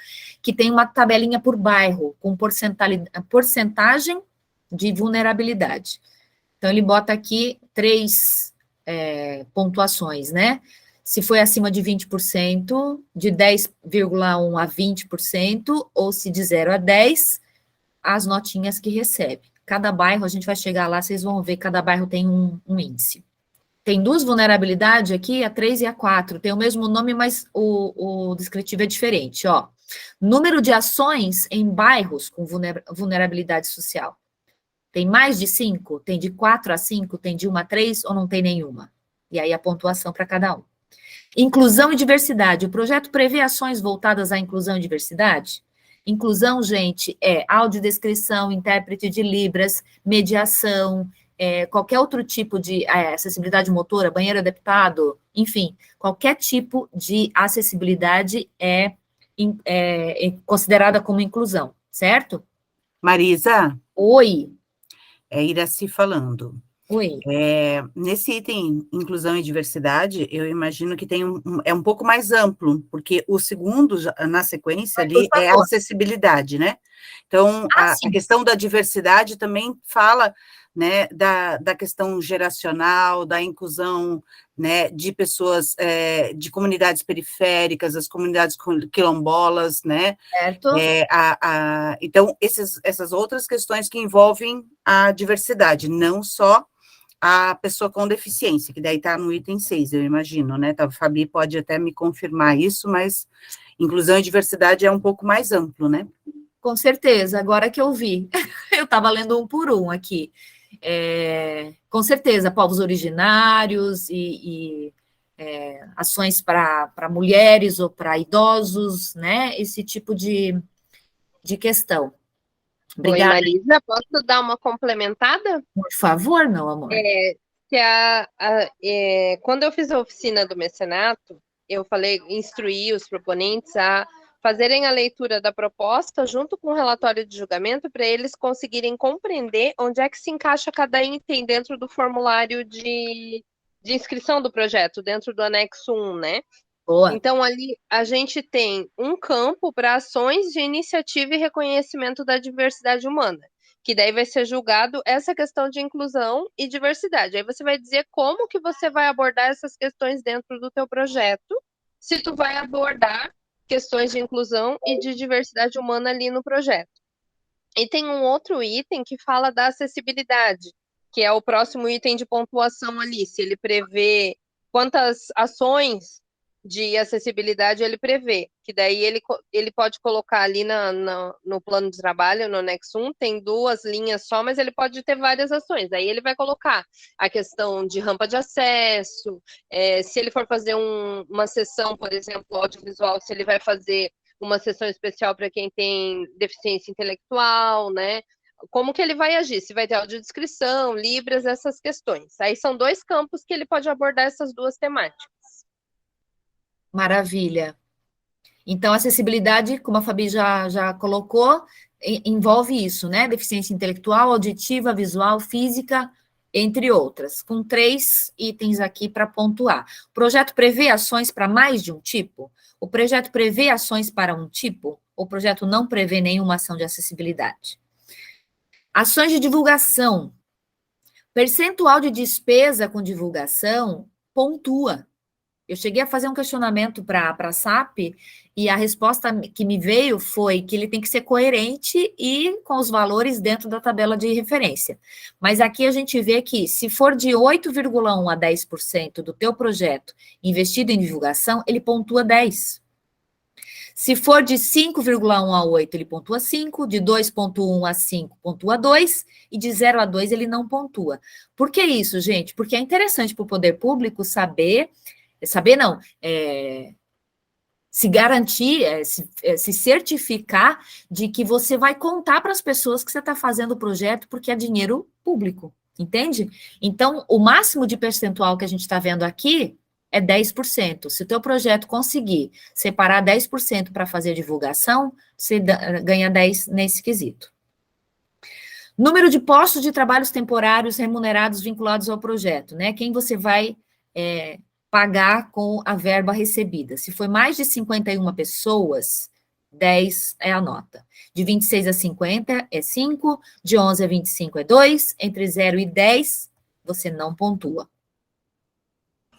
que tem uma tabelinha por bairro, com porcentagem de vulnerabilidade. Então, ele bota aqui 3 pontuações, né? Se foi acima de 20%, de 10,1% a 20%, ou se de 0 a 10%, as notinhas que recebe. Cada bairro, a gente vai chegar lá, vocês vão ver, cada bairro tem um índice. Tem 2 vulnerabilidades aqui, a 3 e a 4, tem o mesmo nome, mas o descritivo é diferente, ó. Número de ações em bairros com vulnerabilidade social. Tem mais de 5? Tem de 4 a 5? Tem de 1 a 3 ou não tem nenhuma? E aí a pontuação para cada um. Inclusão e diversidade. O projeto prevê ações voltadas à inclusão e diversidade? Inclusão, gente, é audiodescrição, intérprete de Libras, mediação, qualquer outro tipo de acessibilidade motora, banheiro adaptado, enfim, qualquer tipo de acessibilidade é considerada como inclusão, certo? Marisa, Oi. é Iraci falando. Oi. Nesse item, inclusão e diversidade, eu imagino que tem um pouco mais amplo, porque o segundo, na sequência ali, é a acessibilidade, né? Então, a questão da diversidade também fala, né, da questão geracional, da inclusão, né, de pessoas, de comunidades periféricas, as comunidades quilombolas, né? Certo. Então, essas outras questões que envolvem a diversidade, não só a pessoa com deficiência, que daí está no item 6, eu imagino, né? A Fabi pode até me confirmar isso, mas inclusão e diversidade é um pouco mais amplo, né? Com certeza, agora que eu vi. Eu estava lendo um por um aqui. Com certeza, povos originários e ações para mulheres ou para idosos, né? Esse tipo de questão. Obrigada. Oi, Marisa, posso dar uma complementada? Por favor, meu amor. Quando eu fiz a oficina do mecenato, eu instruí os proponentes a fazerem a leitura da proposta junto com o relatório de julgamento para eles conseguirem compreender onde é que se encaixa cada item dentro do formulário de inscrição do projeto, dentro do anexo 1, né? Boa. Então, ali a gente tem um campo para ações de iniciativa e reconhecimento da diversidade humana, que daí vai ser julgado essa questão de inclusão e diversidade. Aí você vai dizer como que você vai abordar essas questões dentro do teu projeto, se tu vai abordar questões de inclusão e de diversidade humana ali no projeto. E tem um outro item que fala da acessibilidade, que é o próximo item de pontuação ali, se ele prevê quantas ações de acessibilidade ele prevê, que daí ele pode colocar ali no plano de trabalho, no anexo 1, tem 2 linhas só, mas ele pode ter várias ações, aí ele vai colocar a questão de rampa de acesso, se ele for fazer uma sessão, por exemplo, audiovisual, se ele vai fazer uma sessão especial para quem tem deficiência intelectual, né? Como que ele vai agir, se vai ter audiodescrição, Libras, essas questões. Aí são 2 campos que ele pode abordar essas 2 temáticas. Maravilha. Então, acessibilidade, como a Fabi já colocou, envolve isso, né? Deficiência intelectual, auditiva, visual, física, entre outras, com 3 itens aqui para pontuar. O projeto prevê ações para mais de um tipo? O projeto prevê ações para um tipo? O projeto não prevê nenhuma ação de acessibilidade? Ações de divulgação. Percentual de despesa com divulgação pontua. Eu cheguei a fazer um questionamento para a SAP e a resposta que me veio foi que ele tem que ser coerente e com os valores dentro da tabela de referência. Mas aqui a gente vê que se for de 8,1% a 10% do teu projeto investido em divulgação, ele pontua 10. Se for de 5,1 a 8, ele pontua 5, de 2,1 a 5, pontua 2, e de 0 a 2 ele não pontua. Por que isso, gente? Porque é interessante para o poder público se garantir, se certificar de que você vai contar para as pessoas que você está fazendo o projeto, porque é dinheiro público, entende? Então, o máximo de percentual que a gente está vendo aqui é 10%. Se o teu projeto conseguir separar 10% para fazer divulgação, você ganha 10 nesse quesito. Número de postos de trabalhos temporários remunerados vinculados ao projeto, né? Quem você vai pagar com a verba recebida. Se for mais de 51 pessoas, 10 é a nota. De 26 a 50 é 5, de 11 a 25 é 2, entre 0 e 10 você não pontua.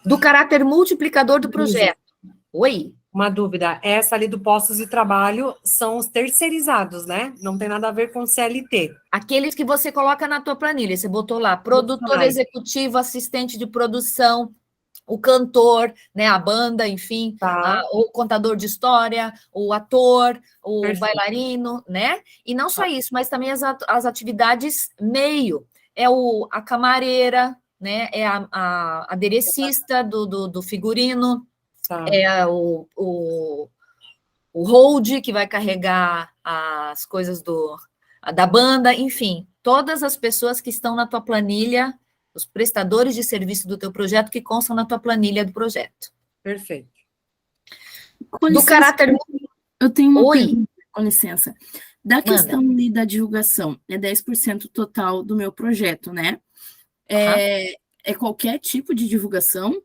Do caráter multiplicador do projeto. Oi? Uma dúvida, essa ali do postos de trabalho são os terceirizados, né? Não tem nada a ver com CLT. Aqueles que você coloca na tua planilha, você botou lá, produtor executivo, assistente de produção, o cantor, né, a banda, enfim, Tá. o contador de história, o ator, o Perfeito. bailarino, né? E não só isso, mas também as atividades meio. A camareira, né? É a aderecista do figurino, Tá. é o hold que vai carregar as coisas da banda, enfim, todas as pessoas que estão na tua planilha, os prestadores de serviço do teu projeto que constam na tua planilha do projeto. Perfeito. Com Do licença, caráter... eu tenho uma Oi. pergunta, com licença. Da Manda. questão ali da divulgação, é 10% total do meu projeto, né? É qualquer tipo de divulgação?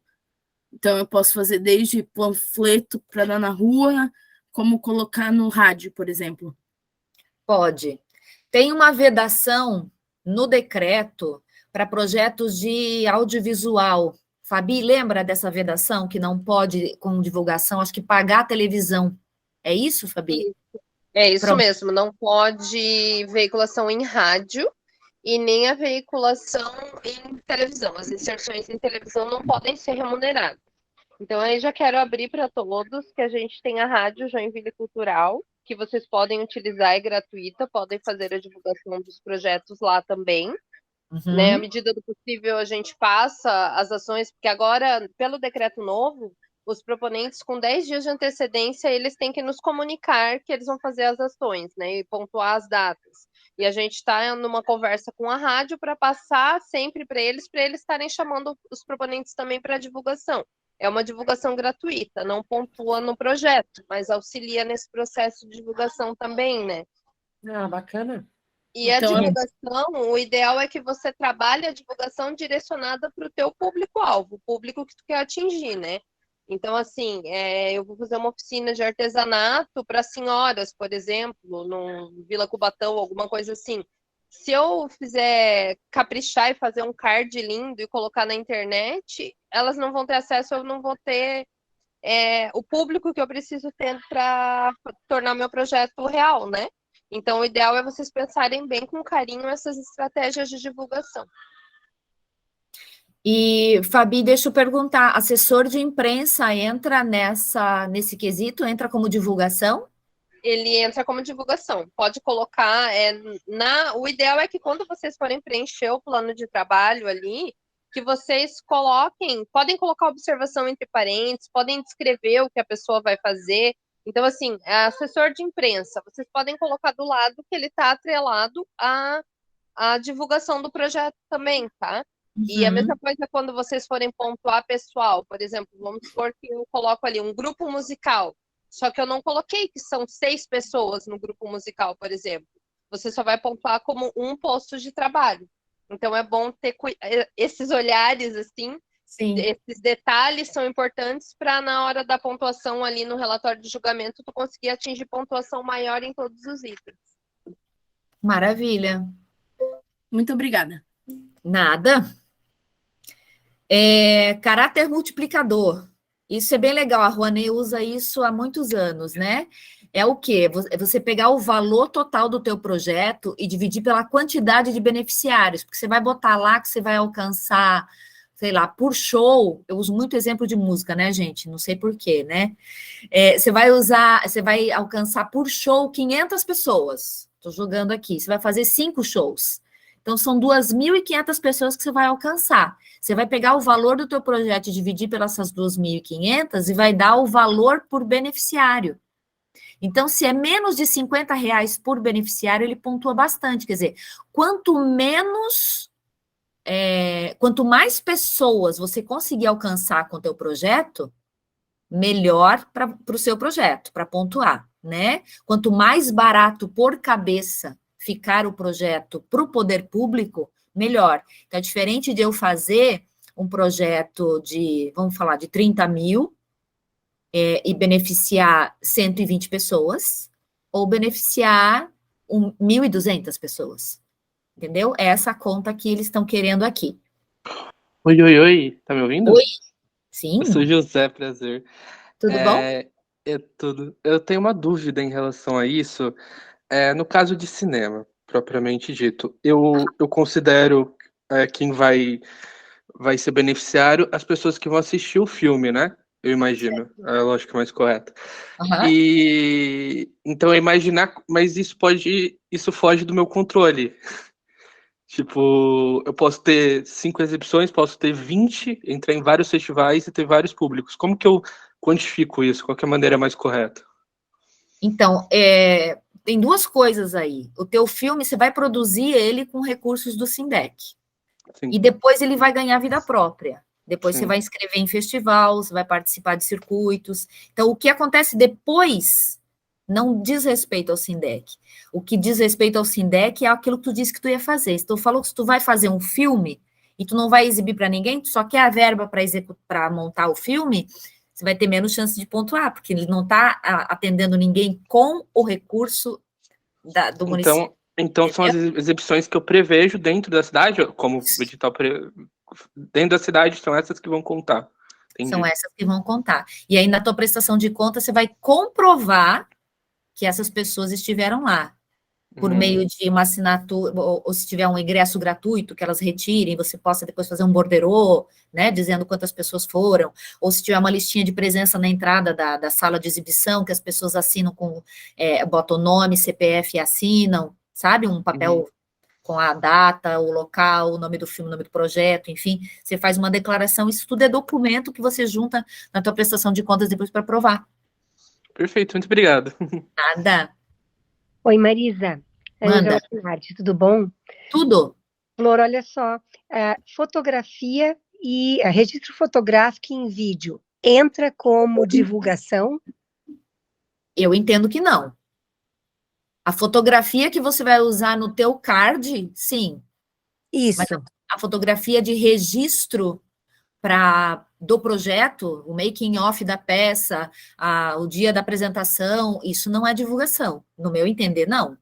Então, eu posso fazer desde panfleto para dar na rua, como colocar no rádio, por exemplo. Pode. Tem uma vedação no decreto para projetos de audiovisual. Fabi, lembra dessa vedação que não pode, com divulgação, acho que pagar a televisão. É isso, Fabi? É isso Pronto. mesmo, não pode veiculação em rádio e nem a veiculação em televisão. As inserções em televisão não podem ser remuneradas. Então, aí já quero abrir para todos que a gente tem a Rádio Joinville Cultural, que vocês podem utilizar, é gratuita, podem fazer a divulgação dos projetos lá também. Uhum. Né? À medida do possível, a gente passa as ações, porque agora, pelo decreto novo, os proponentes, com 10 dias de antecedência, eles têm que nos comunicar que eles vão fazer as ações, né? E pontuar as datas. E a gente está numa conversa com a rádio para passar sempre para eles estarem chamando os proponentes também para divulgação. É uma divulgação gratuita, não pontua no projeto, mas auxilia nesse processo de divulgação também, né? Ah, bacana. E Então, a divulgação, o ideal é que você trabalhe a divulgação direcionada para o teu público-alvo, o público que tu quer atingir, né? Então, assim, eu vou fazer uma oficina de artesanato para senhoras, por exemplo, no Vila Cubatão, alguma coisa assim. Se eu fizer caprichar e fazer um card lindo e colocar na internet, elas não vão ter acesso, eu não vou ter o público que eu preciso ter para tornar meu projeto real, né? Então, o ideal é vocês pensarem bem com carinho essas estratégias de divulgação. E, Fabi, deixa eu perguntar, assessor de imprensa entra nesse quesito, entra como divulgação? Ele entra como divulgação. Pode colocar, o ideal é que quando vocês forem preencher o plano de trabalho ali, que vocês podem colocar observação entre parênteses, podem descrever o que a pessoa vai fazer. Então, assim, assessor de imprensa, vocês podem colocar do lado que ele está atrelado à divulgação do projeto também, tá? Uhum. E a mesma coisa quando vocês forem pontuar pessoal, por exemplo, vamos supor que eu coloco ali um grupo musical, só que eu não coloquei que são 6 pessoas no grupo musical, por exemplo. Você só vai pontuar como um posto de trabalho. Então, é bom ter esses olhares, assim, Sim. esses detalhes são importantes para, na hora da pontuação ali no relatório de julgamento, tu conseguir atingir pontuação maior em todos os itens. Maravilha. Muito obrigada. Nada. Caráter multiplicador. Isso é bem legal, a Rouanet usa isso há muitos anos, né? É o quê? Você pegar o valor total do teu projeto e dividir pela quantidade de beneficiários, porque você vai botar lá que você vai alcançar sei lá, por show, eu uso muito exemplo de música, né, gente? Não sei por quê, né? Você vai alcançar por show 500 pessoas. Estou jogando aqui. Você vai fazer 5 shows. Então, são 2.500 pessoas que você vai alcançar. Você vai pegar o valor do teu projeto e dividir pelas essas 2.500 e vai dar o valor por beneficiário. Então, se é menos de R$ 50 por beneficiário, ele pontua bastante. Quer dizer, quanto mais pessoas você conseguir alcançar com o teu projeto, melhor para o seu projeto, para pontuar, né? Quanto mais barato por cabeça ficar o projeto para o poder público, melhor. Então, é diferente de eu fazer um projeto vamos falar, de 30 mil, e beneficiar 120 pessoas, ou beneficiar 1.200 pessoas. Entendeu? É essa conta que eles estão querendo aqui. Oi, oi, oi, tá me ouvindo? Oi, sim. Eu sou José, prazer. Tudo bom? É tudo. Eu tenho uma dúvida em relação a isso. No caso de cinema, propriamente dito, eu considero quem vai ser beneficiário as pessoas que vão assistir o filme, né? Eu imagino. É a lógica mais correta. Uhum. E então imaginar, mas isso foge do meu controle. Tipo, eu posso ter 5 exibições, posso ter 20, entrar em vários festivais e ter vários públicos. Como que eu quantifico isso? Qual que é a maneira mais correta? Então, tem duas coisas aí. O teu filme, você vai produzir ele com recursos do Sindec. Sim. E depois ele vai ganhar vida própria. Depois Sim. você vai inscrever em festival, você vai participar de circuitos. Então, o que acontece depois não diz respeito ao Sindec. O que diz respeito ao Sindec é aquilo que tu disse que tu ia fazer. Se tu falou que tu vai fazer um filme e tu não vai exibir para ninguém, tu só quer a verba para montar o filme, você vai ter menos chance de pontuar, porque ele não está atendendo ninguém com o recurso do município. Então são as exibições que eu prevejo dentro da cidade, como o edital dentro da cidade, são essas que vão contar. Entendi. São essas que vão contar. E aí, na tua prestação de conta, você vai comprovar que essas pessoas estiveram lá, por meio de uma assinatura, ou se tiver um ingresso gratuito, que elas retirem, você possa depois fazer um borderô, né, dizendo quantas pessoas foram, ou se tiver uma listinha de presença na entrada da sala de exibição, que as pessoas assinam botam o nome, CPF e assinam, sabe, um papel com a data, o local, o nome do filme, o nome do projeto, enfim, você faz uma declaração, isso tudo é documento que você junta na tua prestação de contas depois para provar. Perfeito, muito obrigado. Nada. Oi, Marisa. Manda. Tudo bom? Tudo. Flor, olha só, fotografia e registro fotográfico em vídeo entra como divulgação? Eu entendo que não. A fotografia que você vai usar no teu card, sim. Isso. Mas a fotografia de registro do projeto, o making off da peça, o dia da apresentação, isso não é divulgação. No meu entender, não.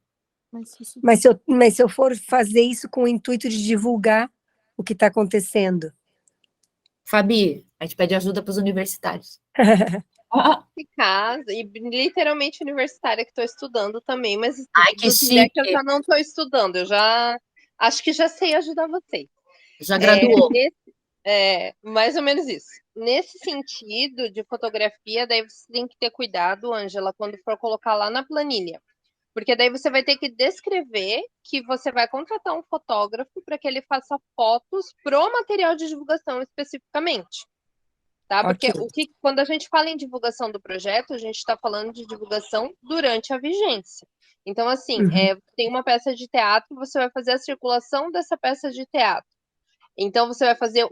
Mas se eu for fazer isso com o intuito de divulgar o que está acontecendo? Fabi, a gente pede ajuda para os universitários. Casa, e literalmente universitária que estou estudando também, mas Ai, que chique. eu já não estou estudando, eu já acho que já sei ajudar vocês. Já graduou. Mais ou menos isso. Nesse sentido de fotografia, daí você tem que ter cuidado, Ângela, quando for colocar lá na planilha. Porque daí você vai ter que descrever que você vai contratar um fotógrafo para que ele faça fotos pro material de divulgação especificamente. Tá? Porque quando a gente fala em divulgação do projeto, a gente está falando de divulgação durante a vigência. Então, assim, tem uma peça de teatro, você vai fazer a circulação dessa peça de teatro. Então, você vai fazer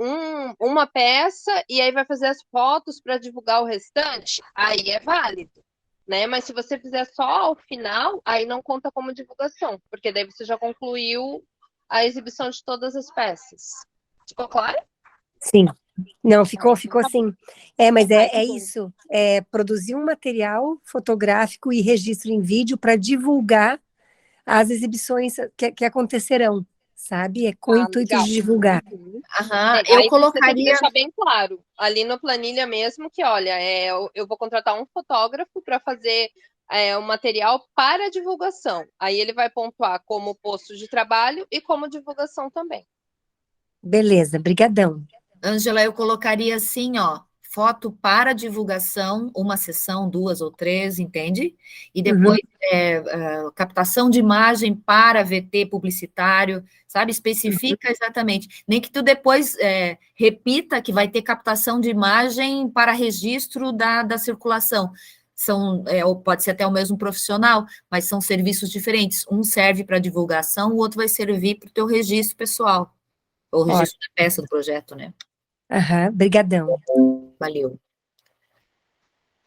uma peça e aí vai fazer as fotos para divulgar o restante, aí é válido. Né? Mas se você fizer só ao final, aí não conta como divulgação, porque daí você já concluiu a exibição de todas as peças. Ficou claro? Sim. Não, ficou assim. Mas é isso. Produzir um material fotográfico e registro em vídeo para divulgar as exibições que acontecerão, sabe? É com o intuito de divulgar. Eu colocaria... Você tem que deixar bem claro, ali na planilha mesmo, que, olha, eu vou contratar um fotógrafo para fazer um material para divulgação. Aí ele vai pontuar como posto de trabalho e como divulgação também. Beleza, brigadão. Ângela, eu colocaria assim, ó, foto para divulgação, uma sessão, 2 ou 3, entende? E depois captação de imagem para VT publicitário, sabe? Especifica exatamente. Nem que tu depois repita que vai ter captação de imagem para registro da circulação. Ou pode ser até o mesmo profissional, mas são serviços diferentes. Um serve para divulgação, o outro vai servir para o teu registro pessoal, ou registro da peça do projeto, né? Aham, brigadão. Valeu.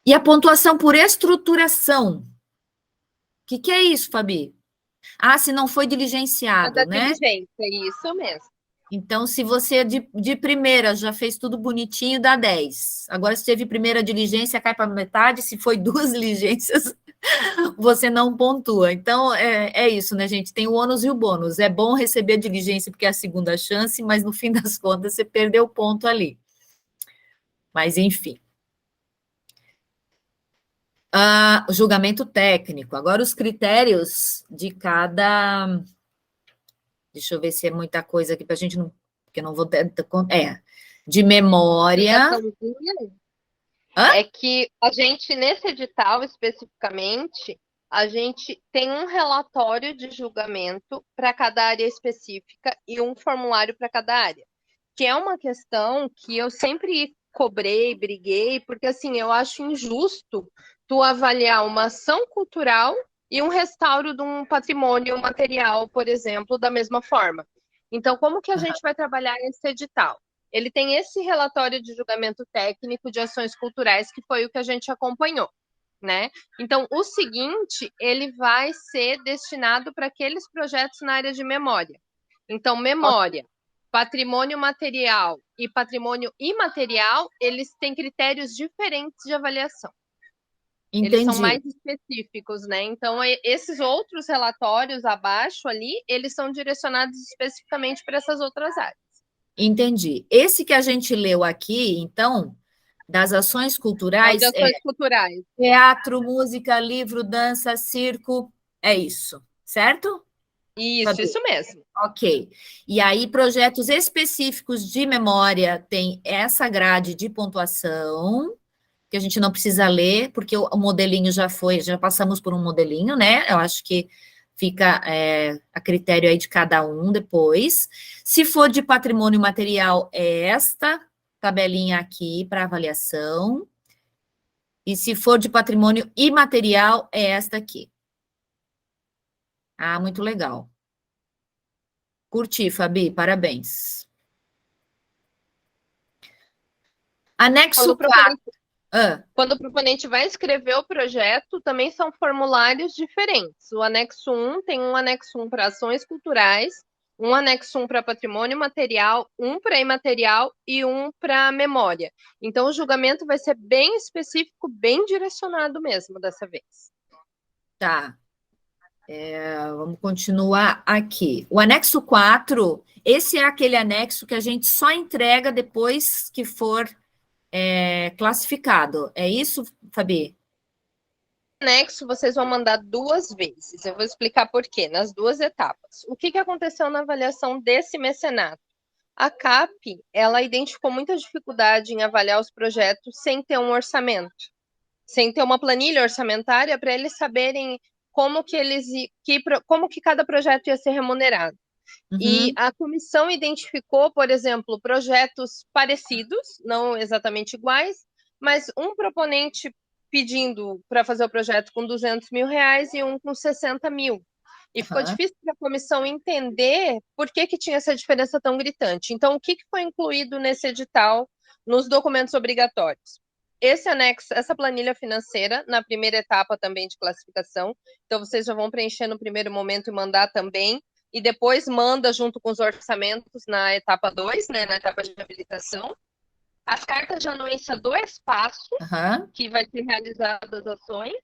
E a pontuação por estruturação. O que é isso, Fabi? Ah, se não foi diligenciado, Da né? diligência, isso mesmo. Então, se você de primeira já fez tudo bonitinho, dá 10. Agora, se teve primeira diligência, cai para metade. Se foi 2 diligências, você não pontua. Então, é isso, né, gente? Tem o ônus e o bônus. É bom receber a diligência porque é a segunda chance, mas no fim das contas, você perdeu o ponto ali. Mas, enfim. Julgamento técnico. Agora, os critérios de cada... Deixa eu ver se é muita coisa aqui para a gente não... Porque eu não vou ter... de memória... É que a gente, nesse edital especificamente, a gente tem um relatório de julgamento para cada área específica e um formulário para cada área, que é uma questão que eu sempre cobrei, briguei, porque assim, eu acho injusto tu avaliar uma ação cultural e um restauro de um patrimônio material, por exemplo, da mesma forma. Então, como que a gente vai trabalhar esse edital? Ele tem esse relatório de julgamento técnico de ações culturais, que foi o que a gente acompanhou, né? Então, o seguinte, ele vai ser destinado para aqueles projetos na área de memória. Então, memória, patrimônio material e patrimônio imaterial, eles têm critérios diferentes de avaliação. Entendi. Eles são mais específicos, né? Então, esses outros relatórios abaixo ali, eles são direcionados especificamente para essas outras áreas. Entendi. Esse que a gente leu aqui, então, das ações culturais, de ações culturais. Teatro, música, livro, dança, circo, é isso, certo? Isso mesmo. Ok. E aí, projetos específicos de memória tem essa grade de pontuação, que a gente não precisa ler, porque o modelinho já passamos por um modelinho, né? Eu acho que fica a critério aí de cada um depois. Se for de patrimônio material, é esta tabelinha aqui para avaliação. E se for de patrimônio imaterial, é esta aqui. Ah, muito legal. Curti, Fabi, parabéns. Anexo 4. Quando o proponente vai escrever o projeto, também são formulários diferentes. O anexo 1 tem um anexo 1 para ações culturais, um anexo 1 para patrimônio material, um para imaterial e um para memória. Então, o julgamento vai ser bem específico, bem direcionado mesmo dessa vez. Tá. Vamos continuar aqui. O anexo 4, esse é aquele anexo que a gente só entrega depois que for classificado. É isso, Fabi? Anexo vocês vão mandar 2 vezes. Eu vou explicar por quê, nas 2 etapas. O que aconteceu na avaliação desse mecenato? A CAP, ela identificou muita dificuldade em avaliar os projetos sem ter um orçamento, sem ter uma planilha orçamentária para eles saberem como que cada projeto ia ser remunerado. Uhum. E a comissão identificou, por exemplo, projetos parecidos, não exatamente iguais, mas um proponente pedindo para fazer o projeto com R$200 mil e um com 60 mil. E ficou difícil para a comissão entender por que tinha essa diferença tão gritante. Então, o que foi incluído nesse edital, nos documentos obrigatórios? Esse anexo, essa planilha financeira, na primeira etapa também de classificação. Então, vocês já vão preencher no primeiro momento e mandar também. E depois manda junto com os orçamentos na etapa 2, né, na etapa de habilitação. As cartas de anuência do espaço, que vai ser realizadas as ações,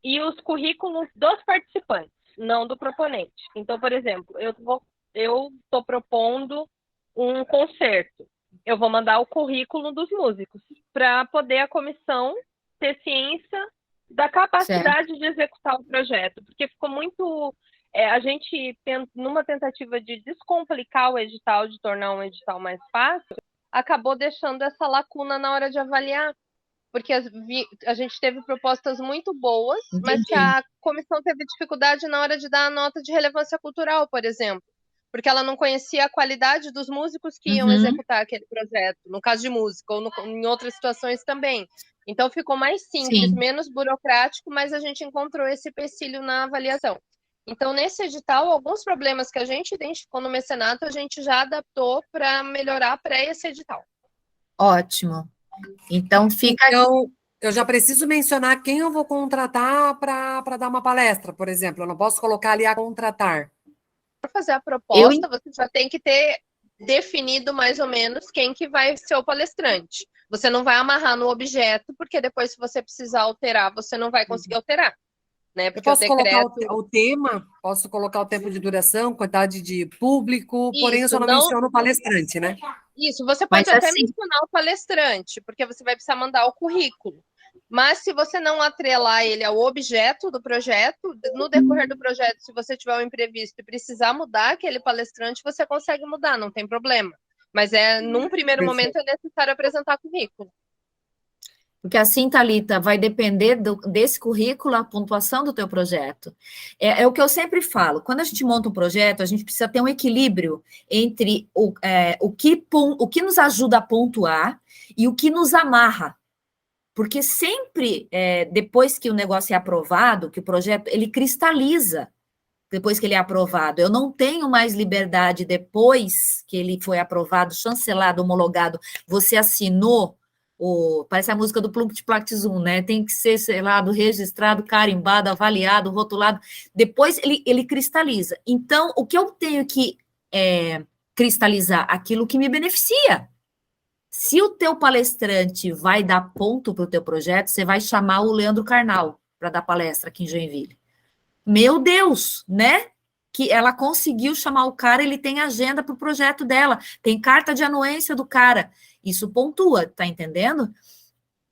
e os currículos dos participantes, não do proponente. Então, por exemplo, eu estou propondo um concerto. Eu vou mandar o currículo dos músicos para poder a comissão ter ciência da capacidade de executar o projeto, porque ficou muito... a gente, numa tentativa de descomplicar o edital, de tornar um edital mais fácil, acabou deixando essa lacuna na hora de avaliar, porque a gente teve propostas muito boas, mas que a comissão teve dificuldade na hora de dar a nota de relevância cultural, por exemplo, porque ela não conhecia a qualidade dos músicos que iam executar aquele projeto, no caso de música, ou em outras situações também. Então ficou mais simples, menos burocrático, mas a gente encontrou esse empecilho na avaliação. Então, nesse edital, alguns problemas que a gente identificou no mecenato, a gente já adaptou para melhorar para esse edital. Ótimo. Então, fica... Então, eu já preciso mencionar quem eu vou contratar para dar uma palestra, por exemplo. Eu não posso colocar ali a contratar. Para fazer a proposta, você já tem que ter definido mais ou menos quem que vai ser o palestrante. Você não vai amarrar no objeto, porque depois, se você precisar alterar, você não vai conseguir alterar. Né? Porque eu posso colocar o tema, posso colocar o tempo de duração, quantidade de público, porém eu só não menciono o palestrante, né? Isso, você pode até mencionar o palestrante, porque você vai precisar mandar o currículo. Mas se você não atrelar ele ao objeto do projeto, no decorrer do projeto, se você tiver um imprevisto e precisar mudar aquele palestrante, você consegue mudar, não tem problema. Mas num primeiro momento é necessário apresentar currículo. Porque assim, Thalita, vai depender desse currículo, a pontuação do teu projeto. É o que eu sempre falo, quando a gente monta um projeto, a gente precisa ter um equilíbrio entre o que nos ajuda a pontuar e o que nos amarra. Porque sempre, depois que o negócio é aprovado, que o projeto, ele cristaliza, depois que ele é aprovado. Eu não tenho mais liberdade depois que ele foi aprovado, chancelado, homologado, você assinou, parece a música do Plunct Plact Zoom, né? Tem que ser selado, registrado, carimbado, avaliado, rotulado. Depois ele cristaliza. Então, o que eu tenho que cristalizar? Aquilo que me beneficia. Se o teu palestrante vai dar ponto para o teu projeto, você vai chamar o Leandro Carnal para dar palestra aqui em Joinville. Meu Deus, né? Que ela conseguiu chamar o cara, ele tem agenda para o projeto dela, tem carta de anuência do cara. Isso pontua, tá entendendo?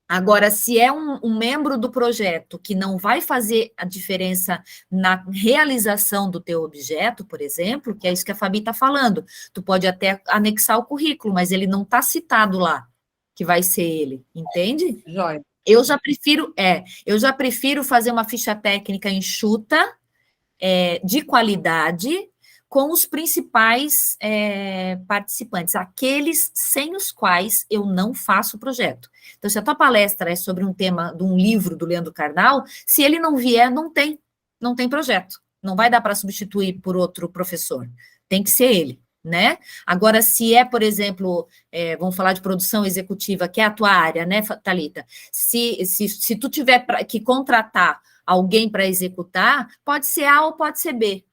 Agora, se é um membro do projeto que não vai fazer a diferença na realização do teu objeto, por exemplo, que é isso que a Fabi está falando, tu pode até anexar o currículo, mas ele não está citado lá, que vai ser ele, entende? Jóia. Eu já prefiro fazer uma ficha técnica enxuta, de qualidade, com os principais participantes, aqueles sem os quais eu não faço o projeto. Então, se a tua palestra é sobre um tema de um livro do Leandro Carnal, se ele não vier, não tem projeto. Não vai dar para substituir por outro professor. Tem que ser ele, né? Agora, se por exemplo, vamos falar de produção executiva, que é a tua área, né, Thalita? Se tu tiver que contratar alguém para executar, pode ser A ou pode ser B.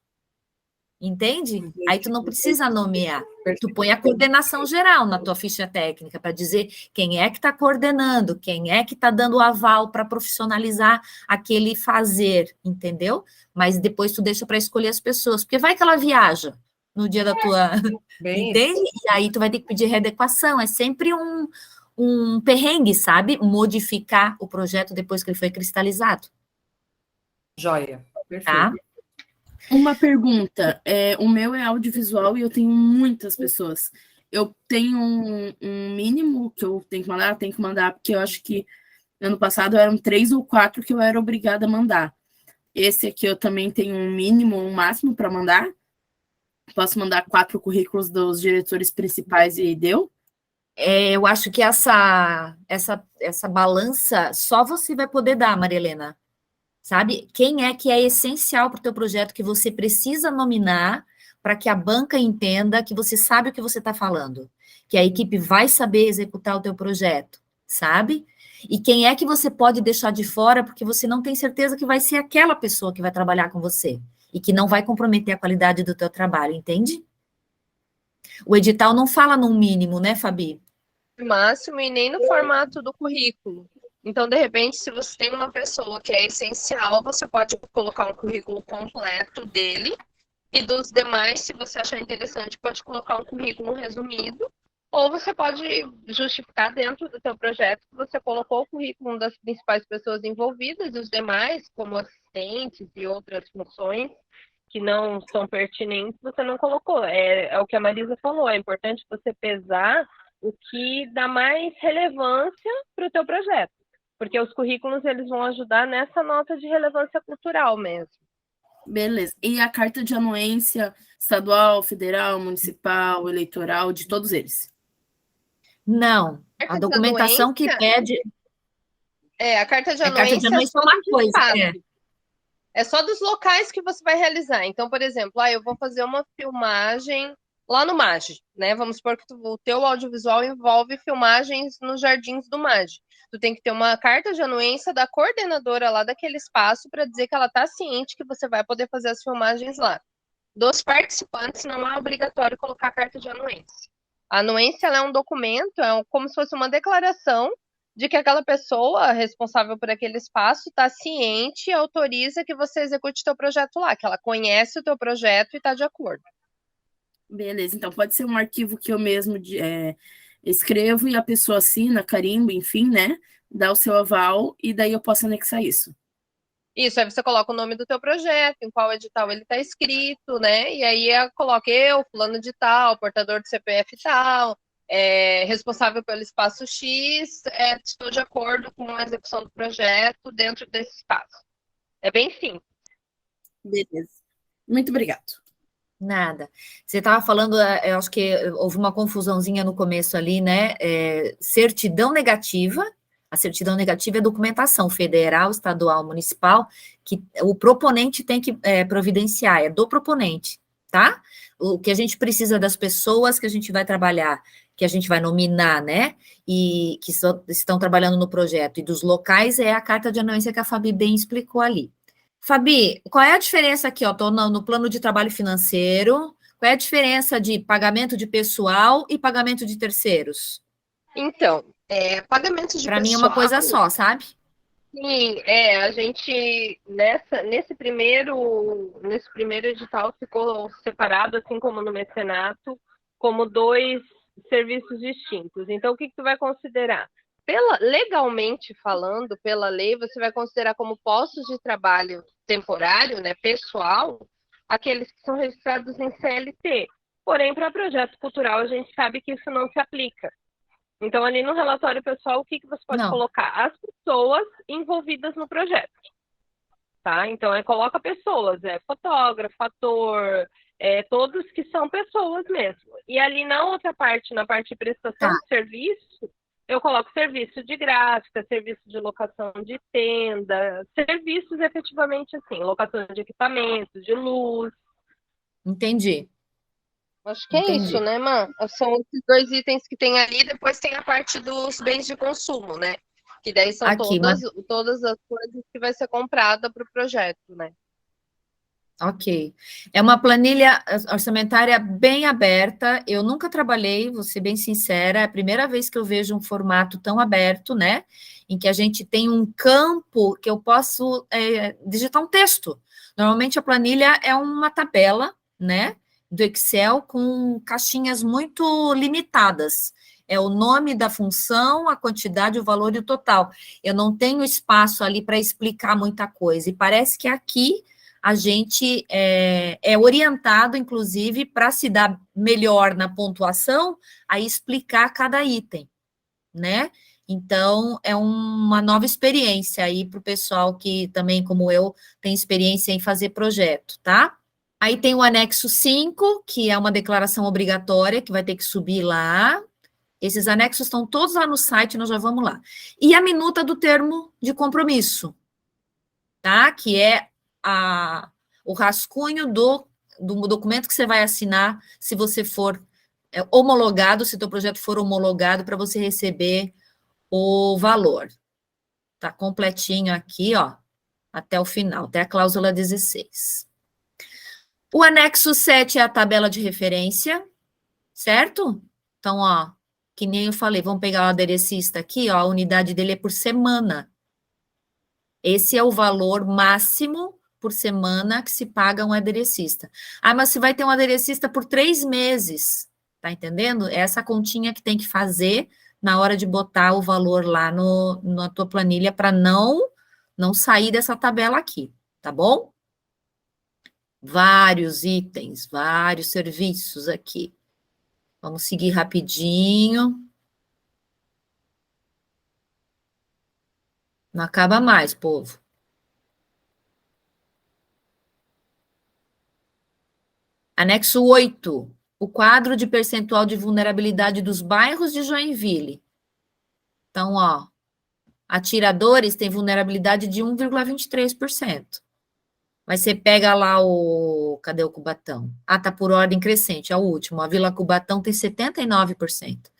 Entende? Aí tu não precisa nomear. Tu põe a coordenação geral na tua ficha técnica para dizer quem é que está coordenando, quem é que está dando o aval para profissionalizar aquele fazer, entendeu? Mas depois tu deixa para escolher as pessoas, porque vai que ela viaja no dia da tua... Entende? E aí tu vai ter que pedir readequação. É sempre um perrengue, sabe? Modificar o projeto depois que ele foi cristalizado. Joia. Perfeito. Tá? Uma pergunta, o meu é audiovisual e eu tenho muitas pessoas. Eu tenho um mínimo que eu tenho que mandar, porque eu acho que ano passado eram 3 ou 4 que eu era obrigada a mandar. Esse aqui eu também tenho um mínimo, um máximo para mandar. Posso mandar 4 currículos dos diretores principais e deu? Eu acho que essa balança só você vai poder dar, Maria Helena. Sabe? Quem é que é essencial para o teu projeto que você precisa nominar para que a banca entenda que você sabe o que você está falando, que a equipe vai saber executar o teu projeto, sabe? E quem é que você pode deixar de fora porque você não tem certeza que vai ser aquela pessoa que vai trabalhar com você e que não vai comprometer a qualidade do teu trabalho, entende? O edital não fala num mínimo, né, Fabi? Máximo e nem no formato do currículo. Então, de repente, se você tem uma pessoa que é essencial, você pode colocar um currículo completo dele, e dos demais, se você achar interessante, pode colocar um currículo resumido, ou você pode justificar dentro do seu projeto que você colocou o currículo das principais pessoas envolvidas, e os demais, como assistentes e outras funções que não são pertinentes, você não colocou. É o que a Marisa falou, é importante você pesar o que dá mais relevância para o teu projeto, porque os currículos eles vão ajudar nessa nota de relevância cultural mesmo. Beleza. E a carta de anuência estadual, federal, municipal, eleitoral, de todos eles? Não, Carta a de documentação que anuência, pede. a carta de A carta de anuência é anuência é só uma dos coisa, espaços. É só dos locais que você vai realizar. Então, por exemplo, eu vou fazer uma filmagem lá no MAGE, né? Vamos supor que o teu audiovisual envolve filmagens nos jardins do MAGE. Tu tem que ter uma carta de anuência da coordenadora lá daquele espaço para dizer que ela está ciente que você vai poder fazer as filmagens lá. Dos participantes, não é obrigatório colocar a carta de anuência. A anuência ela é um documento, como se fosse uma declaração de que aquela pessoa responsável por aquele espaço está ciente e autoriza que você execute o teu projeto lá, que ela conhece o teu projeto e está de acordo. Beleza, então pode ser um arquivo que eu mesmo escrevo e a pessoa assina, carimba, enfim, né? Dá o seu aval e daí eu posso anexar isso. Isso, aí você coloca o nome do teu projeto, em qual edital ele está escrito, né? E aí coloca eu, fulano de tal, portador do CPF tal, responsável pelo espaço X, estou de acordo com a execução do projeto dentro desse espaço. É bem simples. Beleza. Muito obrigado. Nada. Você estava falando, eu acho que houve uma confusãozinha no começo ali, né? Certidão negativa. A certidão negativa é documentação federal, estadual, municipal, que o proponente tem que providenciar, é do proponente, tá? O que a gente precisa das pessoas que a gente vai trabalhar, que a gente vai nominar, né? E que estão trabalhando no projeto, e dos locais é a carta de anuência que a Fabi bem explicou ali. Fabi, qual é a diferença aqui? Estou no plano de trabalho financeiro. Qual é a diferença de pagamento de pessoal e pagamento de terceiros? Então, pagamento de Para mim é pessoal. uma coisa só, sabe? Sim, a gente nesse primeiro edital ficou separado, assim como no mecenato, como 2 serviços distintos. Então, o que tu vai considerar? Legalmente falando, pela lei, você vai considerar como postos de trabalho temporário, né, pessoal, aqueles que são registrados em CLT. Porém, para projeto cultural, a gente sabe que isso não se aplica. Então, ali no relatório pessoal, o que você pode colocar? As pessoas envolvidas no projeto, tá? Então, coloca pessoas, fotógrafo, ator, todos que são pessoas mesmo. E ali na outra parte, na parte de prestação de serviço, eu coloco serviço de gráfica, serviço de locação de tenda, serviços efetivamente assim, locação de equipamentos, de luz. Entendi. Acho que é isso, né, mano? São esses 2 itens que tem ali, depois tem a parte dos bens de consumo, né? Que daí são todas as coisas que vai ser comprada para o projeto, né? Ok. É uma planilha orçamentária bem aberta. Eu nunca trabalhei, vou ser bem sincera, é a primeira vez que eu vejo um formato tão aberto, né? Em que a gente tem um campo que eu posso digitar um texto. Normalmente a planilha é uma tabela, né? Do Excel com caixinhas muito limitadas. É o nome da função, a quantidade, o valor e o total. Eu não tenho espaço ali para explicar muita coisa. E parece que aqui a gente é orientado, inclusive, para se dar melhor na pontuação, a explicar cada item, né? Então, é uma nova experiência aí para o pessoal que também, como eu, tem experiência em fazer projeto, tá? Aí tem o anexo 5, que é uma declaração obrigatória, que vai ter que subir lá. Esses anexos estão todos lá no site, nós já vamos lá. E a minuta do termo de compromisso, tá? Que é o rascunho do documento que você vai assinar se você for homologado, se o teu projeto for homologado, para você receber o valor. Tá completinho aqui, ó, até o final, até a cláusula 16. O anexo 7 é a tabela de referência, certo? Então, ó, que nem eu falei, vamos pegar o aderecista aqui, ó, a unidade dele é por semana. Esse é o valor máximo por semana que se paga um aderecista. Ah, mas você vai ter um aderecista por 3 meses, tá entendendo? É essa continha que tem que fazer na hora de botar o valor lá na tua planilha para não sair dessa tabela aqui, tá bom? Vários itens, vários serviços aqui. Vamos seguir rapidinho. Não acaba mais, povo. Anexo 8. O quadro de percentual de vulnerabilidade dos bairros de Joinville. Então, ó, Atiradores tem vulnerabilidade de 1,23%. Mas você pega lá o... Cadê o Cubatão? Ah, tá por ordem crescente, é o último. A Vila Cubatão tem 79%,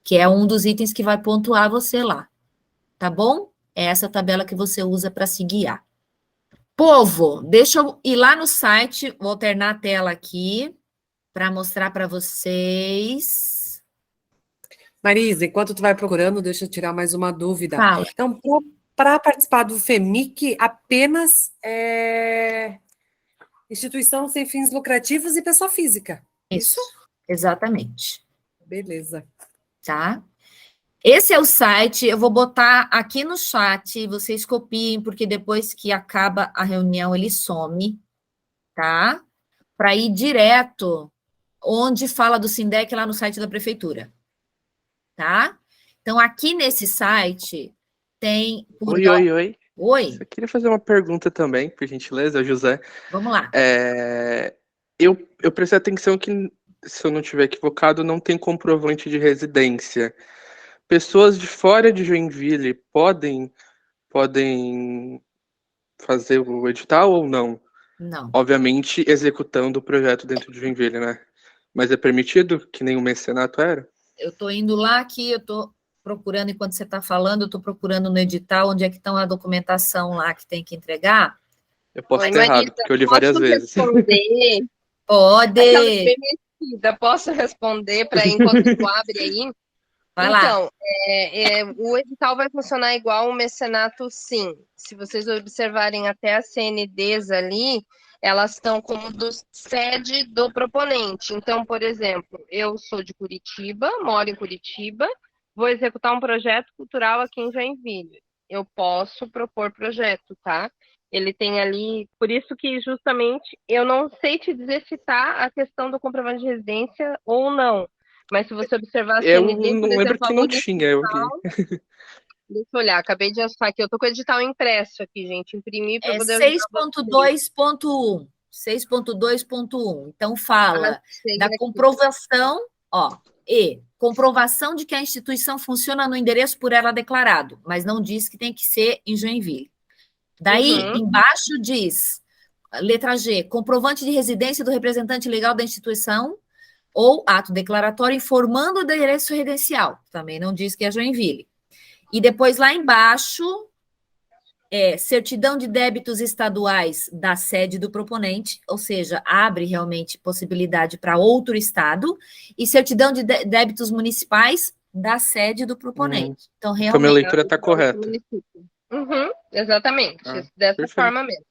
que é um dos itens que vai pontuar você lá. Tá bom? É essa tabela que você usa para se guiar. Povo, deixa eu ir lá no site, vou alternar a tela aqui para mostrar para vocês. Marisa, enquanto tu vai procurando, deixa eu tirar mais uma dúvida. Fala. Então, para participar do FEMIC, apenas instituição sem fins lucrativos e pessoa física. Isso, exatamente. Beleza. Tá? Esse é o site, eu vou botar aqui no chat, vocês copiem, porque depois que acaba a reunião ele some, tá? Para ir direto onde fala do Sindec lá no site da prefeitura, tá? Então, aqui nesse site tem... Oi. Oi, Eu queria fazer uma pergunta também, por gentileza, José. vamos lá. Eu prestei atenção que, se eu não estiver equivocado, não tem comprovante de residência. Pessoas de fora de Joinville podem fazer o edital ou não? Não. Obviamente, executando o projeto dentro de Joinville, né? Mas é permitido, que nem o mecenato era? Eu estou indo lá aqui, eu estou procurando, enquanto você está falando, eu estou procurando no edital onde é que estão a documentação lá que tem que entregar. Eu posso Oi, estar errado, Marisa, porque eu li várias vezes. Responder? Pode! Aquela bem-metida, posso responder para enquanto tu abre aí? Vai lá. Então, o edital vai funcionar igual o mecenato, sim. Se vocês observarem até as CNDs ali, elas estão como sede do proponente. Então, por exemplo, eu sou de Curitiba, moro em Curitiba, vou executar um projeto cultural aqui em Joinville. Eu posso propor projeto, tá? Ele tem ali, por isso que justamente eu não sei te dizer se está a questão do comprovante de residência ou não. Mas se você observar a Eu CND, não por lembro exemplo, que a não tinha, eu li. deixa eu olhar, acabei de achar aqui. Eu tô com o edital impresso aqui, gente. Imprimir para É poder... 6.2.1. 6.2.1. Então, fala da aqui. comprovação, ó, comprovação de que a instituição funciona no endereço por ela declarado, mas não diz que tem que ser em Joinville. Daí, embaixo diz, letra G, comprovante de residência do representante legal da instituição ou ato declaratório informando o endereço residencial. Também não diz que é Joinville. E depois, lá embaixo, certidão de débitos estaduais da sede do proponente, ou seja, abre realmente possibilidade para outro estado, e certidão de débitos municipais da sede do proponente. Então, realmente... Então, minha leitura está correta. Exatamente, dessa perfeito. forma mesmo.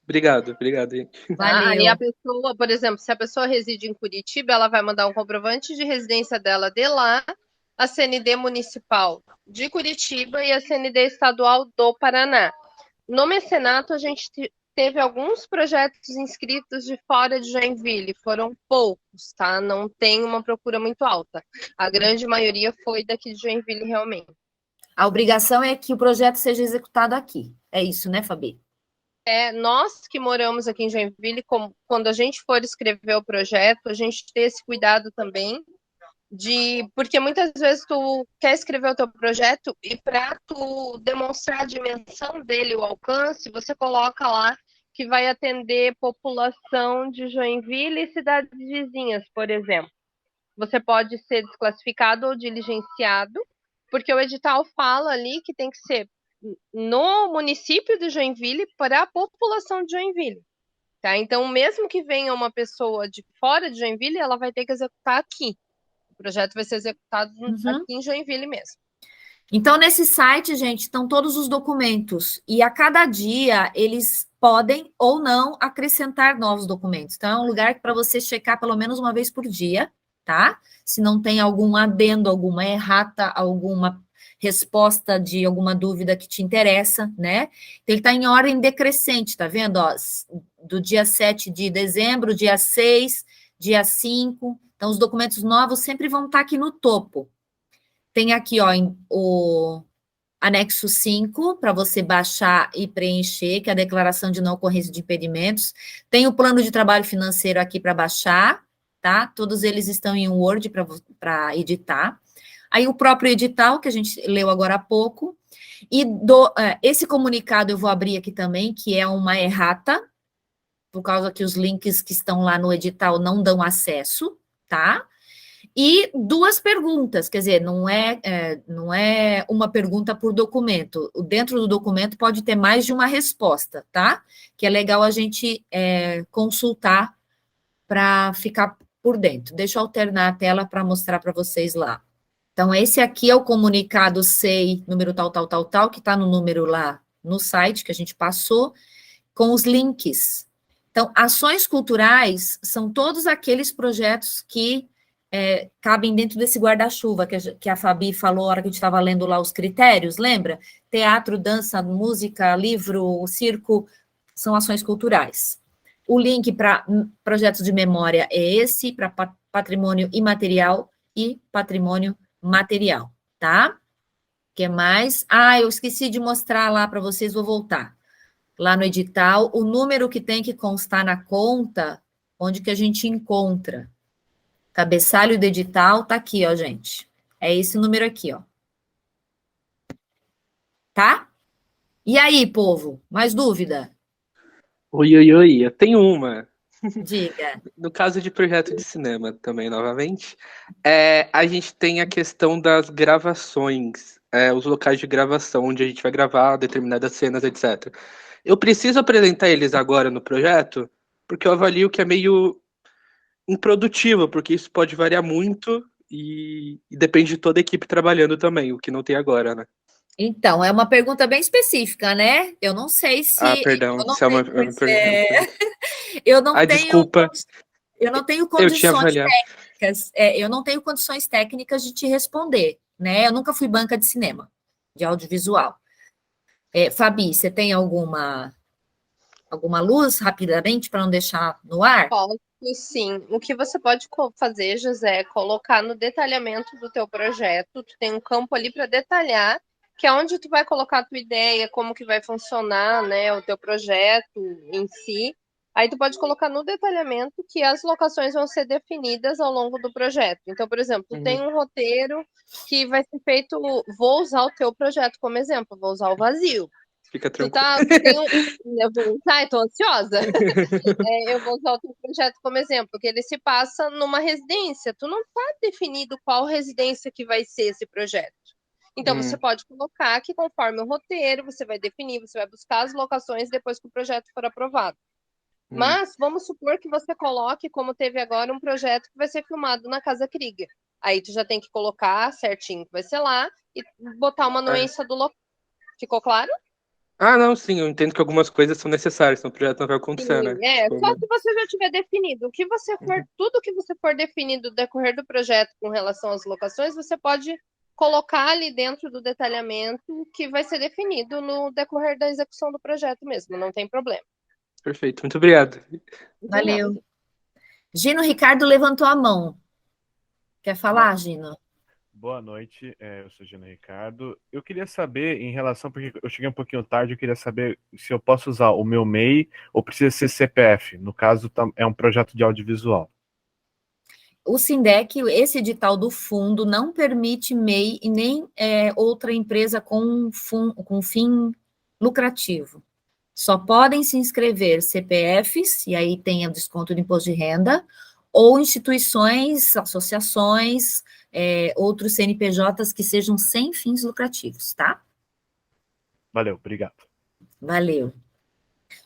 Obrigado, gente. Valeu. Aí a pessoa, por exemplo, se a pessoa reside em Curitiba, ela vai mandar um comprovante de residência dela de lá, a CND municipal de Curitiba e a CND estadual do Paraná. No mecenato, a gente teve alguns projetos inscritos de fora de Joinville, foram poucos, tá? Não tem uma procura muito alta. A grande maioria foi daqui de Joinville, realmente. A obrigação é que o projeto seja executado aqui. É isso, né, Fabi? Nós que moramos aqui em Joinville, quando a gente for escrever o projeto, a gente ter esse cuidado também porque muitas vezes tu quer escrever o teu projeto e para tu demonstrar a dimensão dele, o alcance, você coloca lá que vai atender população de Joinville e cidades vizinhas, por exemplo. Você pode ser desclassificado ou diligenciado, porque o edital fala ali que tem que ser no município de Joinville para a população de Joinville. Tá? Então, mesmo que venha uma pessoa de fora de Joinville, ela vai ter que executar aqui. O projeto vai ser executado aqui em Joinville mesmo. Então, nesse site, gente, estão todos os documentos. E a cada dia, eles podem ou não acrescentar novos documentos. Então, é um lugar para você checar pelo menos uma vez por dia, tá? Se não tem algum adendo, alguma errata, alguma resposta de alguma dúvida que te interessa, né? Então, ele está em ordem decrescente, tá vendo? Ó, do dia 7 de dezembro, dia 6, dia 5. Então, os documentos novos sempre vão estar aqui no topo. Tem aqui, ó, Anexo 5, para você baixar e preencher, que é a declaração de não ocorrência de impedimentos. Tem o plano de trabalho financeiro aqui para baixar, tá? Todos eles estão em Word para editar. Aí o próprio edital, que a gente leu agora há pouco. E esse comunicado eu vou abrir aqui também, que é uma errata, por causa que os links que estão lá no edital não dão acesso, tá? E 2 perguntas, quer dizer, não é uma pergunta por documento. Dentro do documento pode ter mais de uma resposta, tá? Que é legal a gente consultar para ficar por dentro. Deixa eu alternar a tela para mostrar para vocês lá. Então, esse aqui é o comunicado SEI, número tal, que está no número lá no site que a gente passou, com os links. Então, ações culturais são todos aqueles projetos que cabem dentro desse guarda-chuva que a Fabi falou na hora que a gente estava lendo lá os critérios, lembra? Teatro, dança, música, livro, circo, são ações culturais. O link para projetos de memória é esse, para patrimônio imaterial e patrimônio material, tá? O que mais? Eu esqueci de mostrar lá para vocês, vou voltar. Lá no edital, o número que tem que constar na conta, onde que a gente encontra. Cabeçalho do edital tá aqui, ó, gente. É esse número aqui, ó. Tá? E aí, povo? Mais dúvida? Oi, eu tenho uma. Diga. No caso de projeto de cinema também, novamente, a gente tem a questão das gravações, os locais de gravação, onde a gente vai gravar determinadas cenas, etc. Eu preciso apresentar eles agora no projeto, porque eu avalio que é meio improdutivo, porque isso pode variar muito e depende de toda a equipe trabalhando também, o que não tem agora, né? Então, é uma pergunta bem específica, né? Eu não sei se... Perdão, eu não se é uma tenho, pergunta. eu não tenho, Desculpa. Eu não tenho Eu tinha condições avaliado. técnicas. Eu não tenho condições técnicas de te responder, né? Eu nunca fui banca de cinema, de audiovisual. Fabi, você tem alguma luz rapidamente para não deixar no ar? Posso, sim. O que você pode fazer, José, é colocar no detalhamento do teu projeto. Tu tem um campo ali para detalhar, que é onde tu vai colocar a tua ideia, como que vai funcionar, né, o teu projeto em si. Aí tu pode colocar no detalhamento que as locações vão ser definidas ao longo do projeto. Então, por exemplo, tu tem um roteiro que vai ser feito, vou usar o teu projeto como exemplo, vou usar o vazio. Fica Tu tranquilo. eu vou usar, eu tô ansiosa. Eu vou usar o teu projeto como exemplo, que ele se passa numa residência. Tu não tá definido qual residência que vai ser esse projeto. Então, você pode colocar que conforme o roteiro, você vai definir, você vai buscar as locações depois que o projeto for aprovado. Mas, vamos supor que você coloque, como teve agora, um projeto que vai ser filmado na Casa Krieger. Aí, tu já tem que colocar certinho que vai ser lá e botar uma anuência do local. Ficou claro? Não, sim, eu entendo que algumas coisas são necessárias, senão o projeto não vai acontecer, Sim, né? só se você já tiver definido. Tudo que você for definido no decorrer do projeto com relação às locações, você pode colocar ali dentro do detalhamento que vai ser definido no decorrer da execução do projeto mesmo, não tem problema. Perfeito, muito obrigado. Valeu. Gino Ricardo levantou a mão. Quer falar, Gino? Boa noite, eu sou Gino Ricardo. Eu queria saber, em relação, porque eu cheguei um pouquinho tarde, eu queria saber se eu posso usar o meu MEI ou precisa ser CPF. No caso, é um projeto de audiovisual. O SINDEC, esse edital do fundo, não permite MEI e nem outra empresa com fim lucrativo. Só podem se inscrever CPFs, e aí tem o desconto do imposto de renda, ou instituições, associações, outros CNPJs que sejam sem fins lucrativos, tá? Valeu, obrigado. Valeu.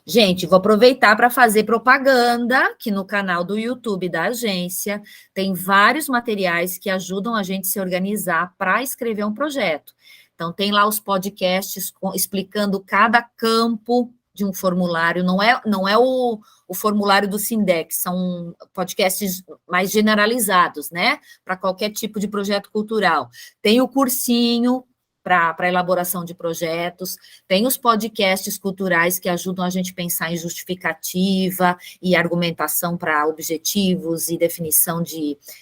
Gente, vou aproveitar para fazer propaganda, que no canal do YouTube da agência tem vários materiais que ajudam a gente a se organizar para escrever um projeto. Então, tem lá os podcasts explicando cada campo de um formulário, não é o formulário do SINDEC, são podcasts mais generalizados, né? Para qualquer tipo de projeto cultural. Tem o cursinho para a elaboração de projetos, tem os podcasts culturais que ajudam a gente a pensar em justificativa e argumentação para objetivos e definição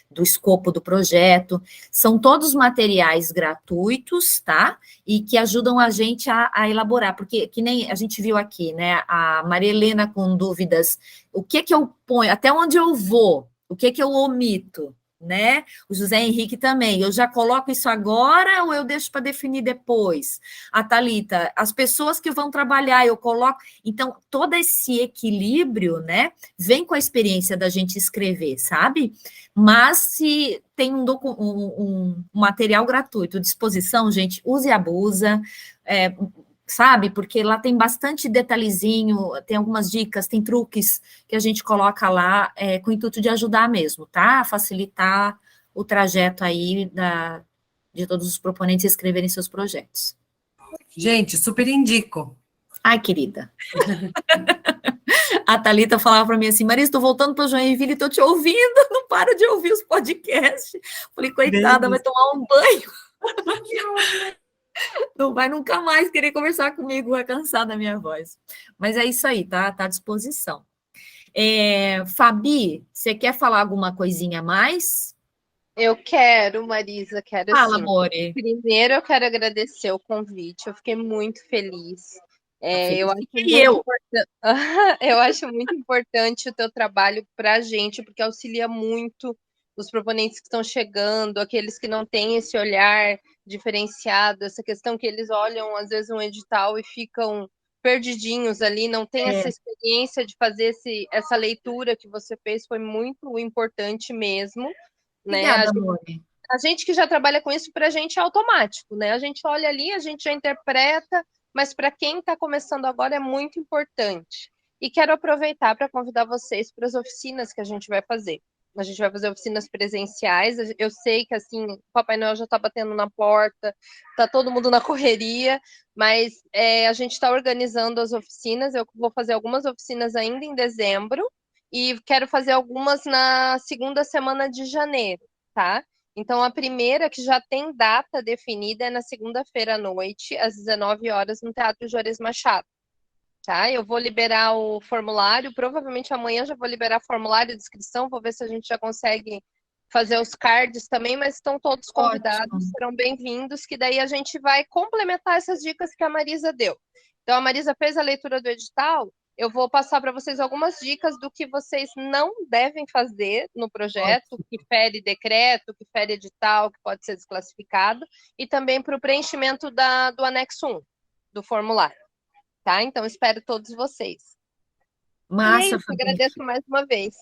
do escopo do projeto. São todos materiais gratuitos, tá? E que ajudam a gente a elaborar, porque que nem a gente viu aqui, né? A Maria Helena com dúvidas, o que eu ponho, até onde eu vou, o que eu omito, né? O José Henrique também, eu já coloco isso agora ou eu deixo para definir depois? A Thalita, as pessoas que vão trabalhar, eu coloco... Então, todo esse equilíbrio, né, vem com a experiência da gente escrever, sabe? Mas se tem um material gratuito à disposição, gente, use e abusa, sabe? Porque lá tem bastante detalhezinho, tem algumas dicas, tem truques que a gente coloca lá com o intuito de ajudar mesmo, tá? A facilitar o trajeto aí de todos os proponentes escreverem seus projetos. Gente, super indico. Ai, querida. A Thalita falava para mim assim, Marisa, estou voltando para Joinville e estou te ouvindo, não para de ouvir os podcasts. Falei, coitada, vai tomar um banho. Não vai nunca mais querer conversar comigo, vai cansar da minha voz. Mas é isso aí, tá? Tá à disposição. Fabi, você quer falar alguma coisinha a mais? Eu quero, Marisa, quero Fala, sim. amore. Primeiro, eu quero agradecer o convite, eu fiquei muito feliz. Eu acho eu acho muito importante o teu trabalho para a gente, porque auxilia muito os proponentes que estão chegando, aqueles que não têm esse olhar diferenciado, essa questão que eles olham, às vezes, um edital e ficam perdidinhos ali, não tem essa experiência de fazer essa leitura que você fez, foi muito importante mesmo. Obrigada, Né? amore. A gente que já trabalha com isso, para a gente é automático, né? A gente olha ali, a gente já interpreta, mas para quem está começando agora é muito importante. E quero aproveitar para convidar vocês para as oficinas que a gente vai fazer. A gente vai fazer oficinas presenciais. Eu sei que assim, o Papai Noel já está batendo na porta, está todo mundo na correria, mas a gente está organizando as oficinas. Eu vou fazer algumas oficinas ainda em dezembro e quero fazer algumas na segunda semana de janeiro, tá? Então, a primeira, que já tem data definida, é na segunda-feira à noite, às 19 horas, no Teatro Juarez Machado. Tá? Eu vou liberar o formulário, provavelmente amanhã já vou liberar formulário de inscrição, vou ver se a gente já consegue fazer os cards também, mas estão todos convidados, ótimo. Serão bem-vindos, que daí a gente vai complementar essas dicas que a Marisa deu. Então, a Marisa fez a leitura do edital, eu vou passar para vocês algumas dicas do que vocês não devem fazer no projeto, que fere decreto, que fere edital, que pode ser desclassificado, e também para o preenchimento do anexo 1 do formulário. Tá? Então, espero todos vocês. Massa, e é isso, agradeço mais uma vez.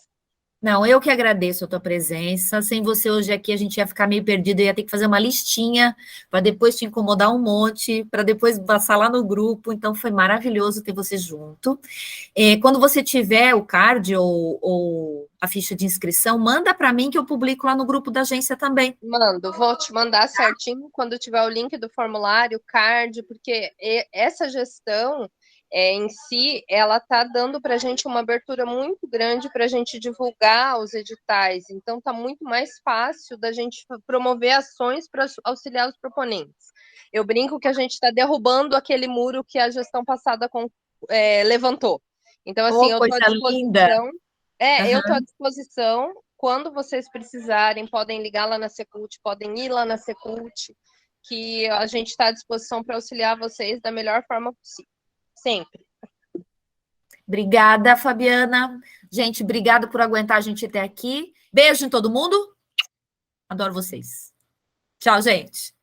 Não, eu que agradeço a tua presença. Sem você hoje aqui, a gente ia ficar meio perdido, ia ter que fazer uma listinha para depois te incomodar um monte, para depois passar lá no grupo. Então, foi maravilhoso ter você junto. Quando você tiver o card ou a ficha de inscrição, manda para mim que eu publico lá no grupo da agência também. Mando, vou te mandar certinho quando tiver o link do formulário, o card, porque essa gestão... em si, ela está dando para a gente uma abertura muito grande para a gente divulgar os editais. Então, está muito mais fácil da gente promover ações para auxiliar os proponentes. Eu brinco que a gente está derrubando aquele muro que a gestão passada levantou. Então, assim, eu estou à disposição. Eu estou à disposição. Quando vocês precisarem, podem ligar lá na Secult, podem ir lá na Secult, que a gente está à disposição para auxiliar vocês da melhor forma possível. Sempre. Obrigada, Fabiana. Gente, obrigada por aguentar a gente até aqui. Beijo em todo mundo. Adoro vocês. Tchau, gente.